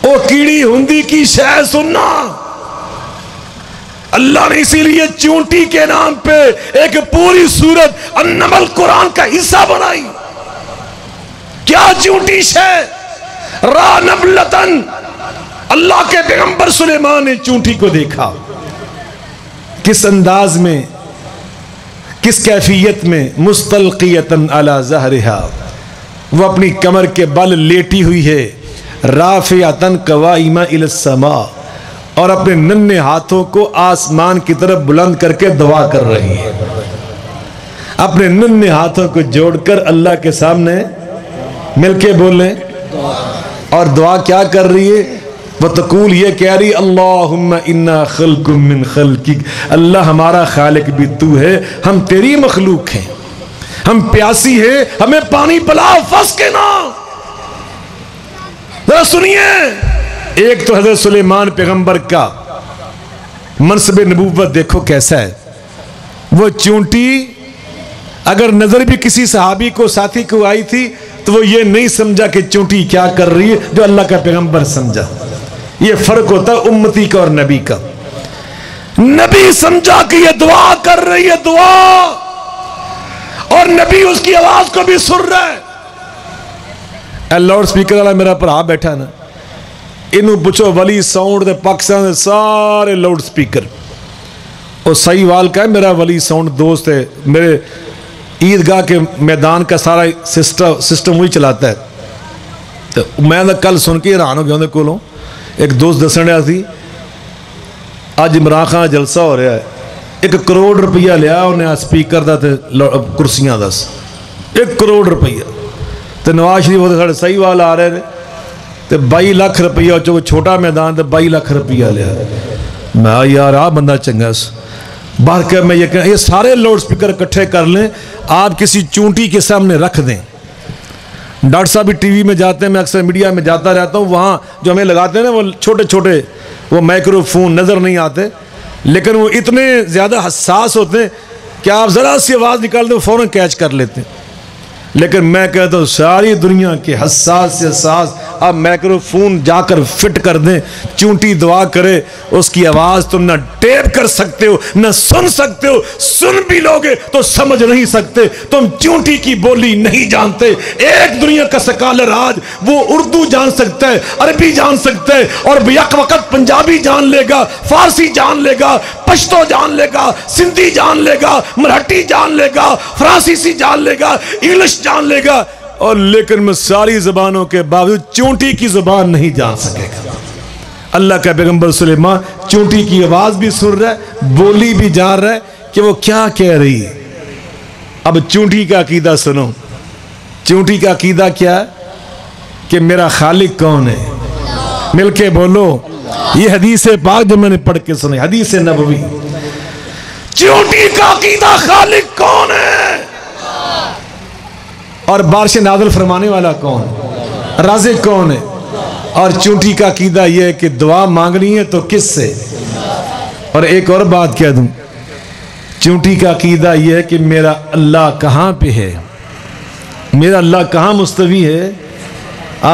او کیڑی ہندی کی شے سننا۔ اللہ نے اسی لیے چونٹی کے نام پہ ایک پوری سورت النمل قرآن کا حصہ بنائی۔ کیا چونٹی شے؟ را نملتن، اللہ کے پیغمبر سلیمان نے چونٹی کو دیکھا، کس انداز میں، کس کیفیت میں، مستلقیتن علی ظہرہا، وہ اپنی کمر کے بل لیٹی ہوئی ہے، رافعتن قوائم الی السماء، اور اپنے ننھے ہاتھوں کو آسمان کی طرف بلند کر کے دعا کر رہی ہے. اپنے ننھے ہاتھوں کو جوڑ کر اللہ کے سامنے مل کے بولیں. اور دعا کیا کر رہی ہے؟ وہ تقول یہ کہہ رہی اللہم انا خلق من خلقک، اللہ ہمارا خالق بھی تو ہے، ہم تیری مخلوق ہیں، ہم پیاسی ہیں، ہمیں پانی پلاؤ فس کے نا. ذرا سنیے، ایک تو حضرت سلیمان پیغمبر کا منصب نبوت دیکھو کیسا ہے. وہ چونٹی اگر نظر بھی کسی صحابی کو ساتھی کو آئی تھی تو وہ یہ نہیں سمجھا کہ چونٹی کیا کر رہی ہے جو اللہ کا پیغمبر سمجھا. یہ فرق ہوتا ہے امتی کا اور نبی کا. نبی سمجھا کہ یہ دعا کر رہی ہے دعا، اور نبی اس کی آواز کو بھی سن رہا ہے. لاؤڈ سپیکر والا میرا بھرا بیٹھا نا، انہوں پوچھو ولی ساؤنڈ دے پاکستان دے سارے لاؤڈ سپیکر. اور صحیح وال کا ہے میرا ولی ساؤنڈ دوست ہے، میرے عیدگاہ کے میدان کا سارا سسٹم وہی چلاتا ہے. تو میں کل سن کے حیران ہو گیا اندر کولوں. ایک دوست دسن رہا سی اج عمران خان جلسہ ہو رہا ہے، 1 کروڑ روپیہ لیا انہیں سپیکر دا تے کرسیاں دس 1 کروڑ روپیہ. تو نواز شریف وہ سارے صحیح وال آ رہے ہیں تو 22 لاکھ روپیہ چونکہ چھوٹا میدان تو 22 لاکھ روپیہ لیا. میں یار آ بندہ چنگا س باہر کے میں یہ کہنا یہ سارے لاؤڈ سپیکر اکٹھے کر لیں، آپ کسی چونٹی کے سامنے رکھ دیں. ڈاکٹر صاحب بھی ٹی وی میں جاتے ہیں، میں اکثر میڈیا میں جاتا رہتا ہوں، وہاں جو ہمیں لگاتے ہیں نا وہ چھوٹے چھوٹے وہ مائکرو فون نظر نہیں آتے، لیکن وہ اتنے زیادہ حساس ہوتے ہیں کہ آپ ذرا سی آواز نکالتے ہیں فوراً کیچ کر لیتے ہیں. لیکن میں کہتا ہوں ساری دنیا کے حساس سے حساس آپ مائکرو فون جا کر فٹ کر دیں، چونٹی دعا کرے، اس کی آواز تم نہ ٹیپ کر سکتے ہو نہ سن سکتے ہو، سن بھی لوگے تو سمجھ نہیں سکتے، تم چونٹی کی بولی نہیں جانتے. ایک دنیا کا سکالر آج وہ اردو جان سکتا ہے، عربی جان سکتا ہے، اور بیک وقت پنجابی جان لے گا، فارسی جان لے گا، پشتو جان لے گا، سندھی جان لے گا، مراٹھی جان لے گا، فرانسیسی جان لے گا، انگلش جان لے گا. اور لیکن میں ساری زبانوں کے باوجود چونٹی کی زبان نہیں جان سکے گا. اللہ کا پیغمبر سلیمان چونٹی کی آواز بھی سن رہا ہے، بولی بھی جان رہا ہے کہ وہ کیا کہہ رہی ہے. اب چونٹی کا عقیدہ سنو. چونٹی کا عقیدہ کیا ہے کہ میرا خالق کون ہے؟ مل کے بولو. یہ حدیث پاک جو میں نے پڑھ کے سنی، حدیث نبوی. چونٹی کا عقیدہ خالق کون ہے اور بارش نازل فرمانے والا کون، رازق کون ہے. اور چونٹی کا عقیدہ یہ ہے کہ دعا مانگنی ہے تو کس سے. اور ایک اور بات کہہ دوں، چونٹی کا عقیدہ یہ ہے کہ میرا اللہ کہاں پہ ہے، میرا اللہ کہاں مستوی ہے،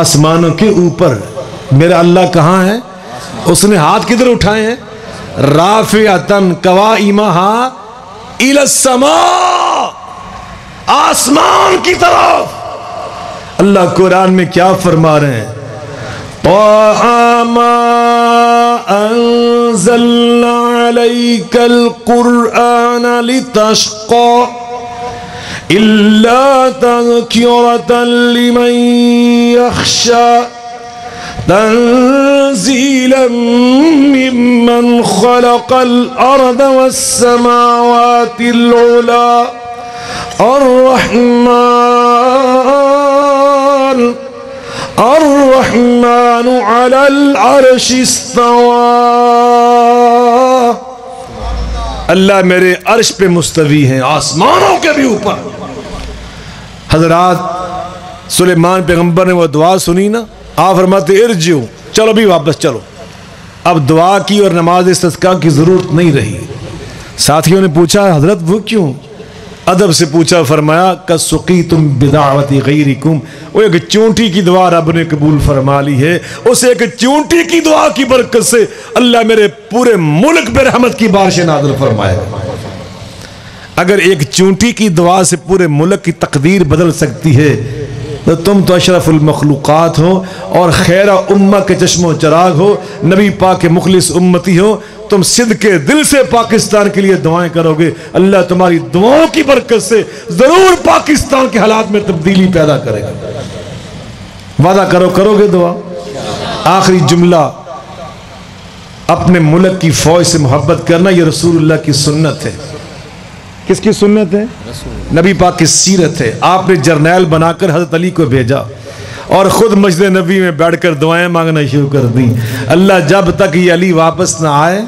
آسمانوں کے اوپر. میرا اللہ کہاں ہے؟ اس نے ہاتھ کدھر اٹھائے ہیں؟ رافعتن قوائمہا الی السماء، آسمان کی طرف. اللہ قرآن میں کیا فرما رہے ہیں؟ طَعَامًا أَنزَلْنَا عَلَيْكَ الْقُرْآنَ لِتَشْقَى إِلَّا تَذْكِرَةً لِمَنْ يَخْشَى تنزيلا ممن خلق الأرض والسماوات العلى الرحمن على العرش استوى. اللہ میرے عرش پہ مستوی ہیں، آسمانوں کے بھی اوپر. حضرات سلیمان پیغمبر نے وہ دعا سنی نا، آپ فرماتے ارجعو، چلو بھی واپس چلو. اب دعا کی اور نماز استسقاء کی ضرورت نہیں رہی. ساتھیوں نے پوچھا حضرت وہ کیوں؟ ادب سے پوچھا، فرمایا کَسُقِیتُم بِدَعْوَةِ غَیْرِکُم. وہ ایک چونٹی کی دعا رب نے قبول فرما لی ہے، اس ایک چونٹی کی دعا کی برکت سے اللہ میرے پورے ملک پہ رحمت کی بارش نازل فرمائے گا. اگر ایک چونٹی کی دعا سے پورے ملک کی تقدیر بدل سکتی ہے تو تم تو اشرف المخلوقات ہو اور خیر امہ کے چشم و چراغ ہو، نبی پاک کے مخلص امتی ہو. تم صدق کے دل سے پاکستان کے لیے دعائیں کرو گے، اللہ تمہاری دعاؤں کی برکت سے ضرور پاکستان کے حالات میں تبدیلی پیدا کرے گا. وعدہ کرو، کرو گے دعا؟ آخری جملہ اپنے ملک کی فوج سے محبت کرنا یہ رسول اللہ کی سنت ہے. کس کی سنت ہے؟ نبی پاک کی سیرت ہے. آپ نے جرنیل بنا کر حضرت علی کو بھیجا اور خود مسجد نبی میں بیٹھ کر دعائیں مانگنا شروع کر دی. اللہ جب تک یہ علی واپس نہ آئے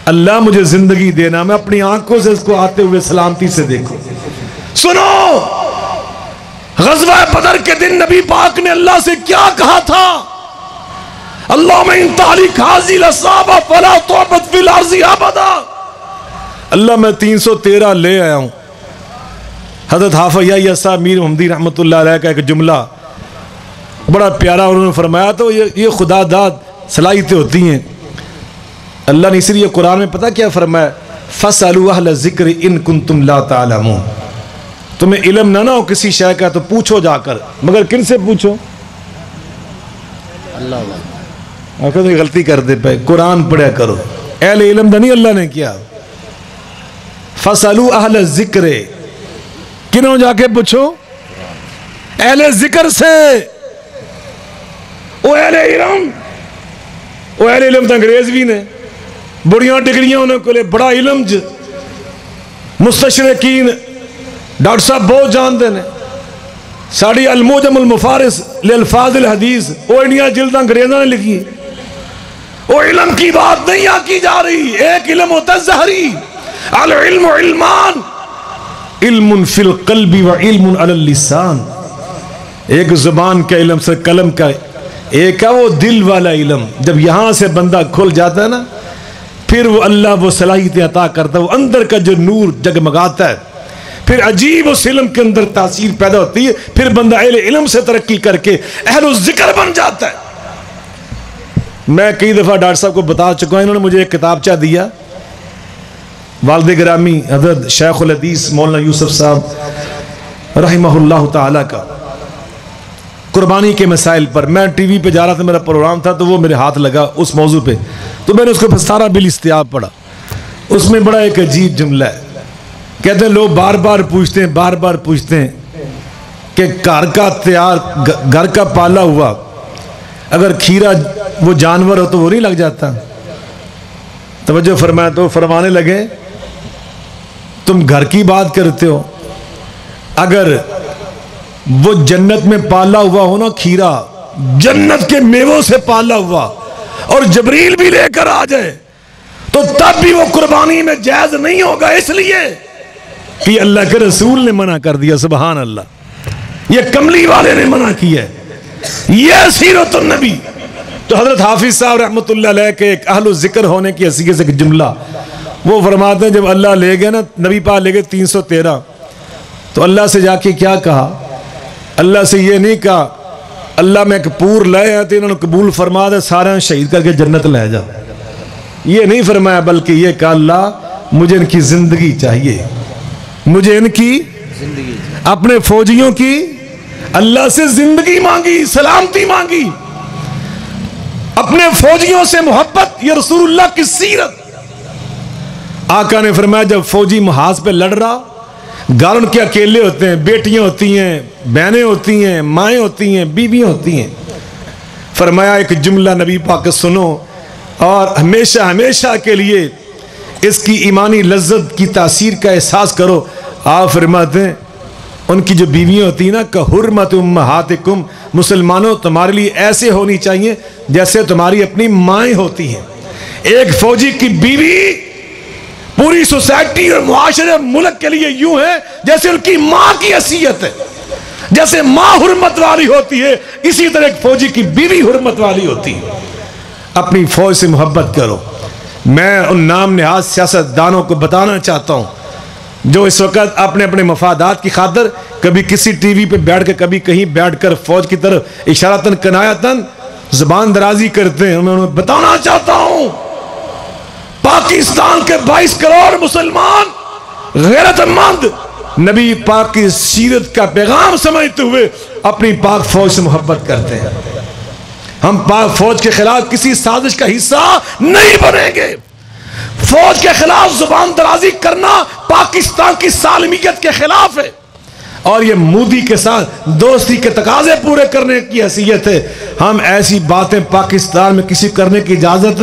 اللہ مجھے زندگی دینا, میں اپنی آنکھوں سے اس کو آتے ہوئے سلامتی سے دیکھوں. سنو, غزوہ بدر کے دن نبی پاک نے اللہ سے کیا کہا تھا؟ اللہم ان تہلک ھذی العصابۃ فلا تعبد فی الارض ابدا. اللہ میں 313 لے آیا ہوں. حضرت حافظ یحییٰ صاحب میر محمدی رحمۃ اللہ علیہ کا ایک جملہ بڑا پیارا انہوں نے فرمایا, تو یہ خدا داد صلاحیتیں ہوتی ہیں. اللہ نے اس لیے قرآن میں پتہ کیا فرمایا؟ فَاسْأَلُوا أَهْلَ الذِّكْرِ إِن كُنتُمْ لَا تَعْلَمُونَ. تمہیں علم نہ ہو کسی شے کا تو پوچھو جا کر, مگر کن سے پوچھو؟ اللہ. آپ تو غلطی کر دے پہ, قرآن پڑھا کرو. اہل علم دا نہیں اللہ نے کیا. فَاسْأَلُوا أَهْلَ الذِّكْرِ, کنوں جا کے پوچھو؟ اہل ذکر سے. وہ اہل علم تو انگریز بھی نے, بڑیاں ڈگریاں انہوں کو لے, بڑا علم مستشرقین ڈاکٹر صاحب بہت جانتے ہیں. ساڑی الموجم المفارس للفاظ الحدیث وہ انڈیا جلد انگریزوں نے لکھی. وہ علم کی بات نہیں کی جا رہی. ایک علم ہوتا ہے ظاہری, العلم علمان, علم فی القلب و علم علی اللسان. ایک زبان کا علم سے قلم کا, ایک ہے وہ دل والا علم. جب یہاں سے بندہ کھل جاتا ہے نا, پھر وہ اللہ وہ صلاحیتیں عطا کرتا ہے, وہ اندر کا جو نور جگمگاتا ہے, پھر عجیب اس علم کے اندر تاثیر پیدا ہوتی ہے, پھر بندہ اہل علم سے ترقی کر کے اہل الذکر بن جاتا ہے. میں کئی دفعہ ڈاکٹر صاحب کو بتا چکا ہوں, انہوں نے مجھے ایک کتابچہ دیا, والد گرامی حضرت شیخ الحدیث مولانا یوسف صاحب رحمہ اللہ تعالی کا, قربانی کے مسائل پر. میں ٹی وی پہ جا رہا تھا, میرا پروگرام تھا, تو وہ میرے ہاتھ لگا اس موضوع پہ, تو میں نے اس کو سارا بالاستیاب پڑھا. اس میں بڑا ایک عجیب جملہ ہے. کہتے ہیں لوگ بار بار پوچھتے ہیں کہ گھر کا پالا ہوا اگر کھیرا وہ جانور ہو تو وہ نہیں لگ جاتا؟ توجہ فرمایا تو فرمانے لگے تم گھر کی بات کرتے ہو, اگر وہ جنت میں پالا ہوا ہو نا کھیرا, جنت کے میووں سے پالا ہوا, اور جبریل بھی لے کر آ جائے تو تب بھی وہ قربانی میں جائز نہیں ہوگا, اس لیے کہ اللہ کے رسول نے منع کر دیا. سبحان اللہ, یہ کملی والے نے منع کیا ہے. یہ سیرت النبی. تو حضرت حافظ صاحب رحمۃ اللہ علیہ کے ایک اہل ذکر ہونے کی حیثیت سے ایک جملہ وہ فرماتے ہیں, جب اللہ لے گئے نا, نبی پاک لے گئے 313, تو اللہ سے جا کے کیا کہا؟ اللہ سے یہ نہیں کہا اللہ میں ایک پور لائے ہیں تو انہوں نے قبول فرما دے, سارے شہید کر کے جنت لے جا. یہ نہیں فرمایا, بلکہ یہ کہا اللہ مجھے ان کی زندگی چاہیے, مجھے ان کی اپنے فوجیوں کی اللہ سے زندگی مانگی, سلامتی مانگی, اپنے فوجیوں سے محبت. یہ رسول اللہ کی سیرت. آقا نے فرمایا جب فوجی محاذ پہ لڑ رہا, گھر ان کے اکیلے ہوتے ہیں, بیٹیاں ہوتی ہیں, بہنیں ہوتی ہیں, مائیں ہوتی ہیں, بیویاں ہوتی ہیں. فرمایا ایک جملہ نبی پاک سنو اور ہمیشہ ہمیشہ کے لیے اس کی ایمانی لذت کی تاثیر کا احساس کرو. آپ فرماتے ہیں ان کی جو بیویاں ہوتی ہیں نا, کہ حرمت امہاتکم, مسلمانوں تمہارے لیے ایسے ہونی چاہیے جیسے تمہاری اپنی مائیں ہوتی ہیں. ایک فوجی کی بیوی پوری سوسائٹی اور معاشرے ملک کے لیے یوں ہے جیسے ان کی ماں کی حیثیت ہے. جیسے ماں حرمت والی ہوتی ہے, اسی طرح ایک فوجی کی بیوی حرمت والی ہوتی ہے. اپنی فوج سے محبت کرو. میں ان نام نہاد سیاست دانوں کو بتانا چاہتا ہوں جو اس وقت اپنے مفادات کی خاطر کبھی کسی ٹی وی پہ بیٹھ کے, کبھی کہیں بیٹھ کر فوج کی طرف اشارتاً کنایتاً زبان درازی کرتے ہیں. میں انہیں بتانا چاہتا ہوں پاکستان کے 22 کروڑ مسلمان غیرت مند نبی پاک کی سیرت کا پیغام سمجھتے ہوئے اپنی پاک فوج سے محبت کرتے ہیں. ہم پاک فوج کے خلاف کسی سازش کا حصہ نہیں بنیں گے. فوج کے خلاف زبان درازی کرنا پاکستان کی سالمیت کے خلاف ہے, اور یہ مودی کے ساتھ دوستی کے تقاضے پورے کرنے کی حیثیت ہے. ہم ایسی باتیں پاکستان میں کسی کرنے کی اجازت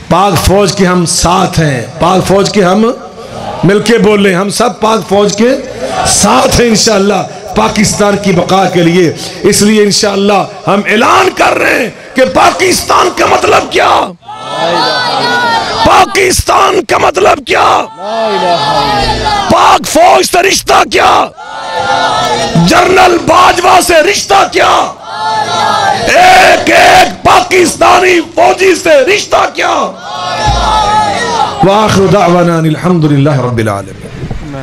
پاک فوج کے ہم ساتھ ہیں، پاک فوج کے ہم مل کے بول لیں، ہم سب پاک فوج کے ساتھ ہیں انشاءاللہ پاکستان کی بقا کے لیے۔ اس لیے انشاءاللہ ہم اعلان کر رہے ہیں کہ پاکستان کا مطلب کیا، پاکستان کا مطلب کیا، پاک فوج سے رشتہ کیا، جنرل باجوہ سے رشتہ کیا، ایک ایک پاکستانی فوجی سے رشتہ کیا۔ وآخر دعوانا الحمدللہ رب العالمین۔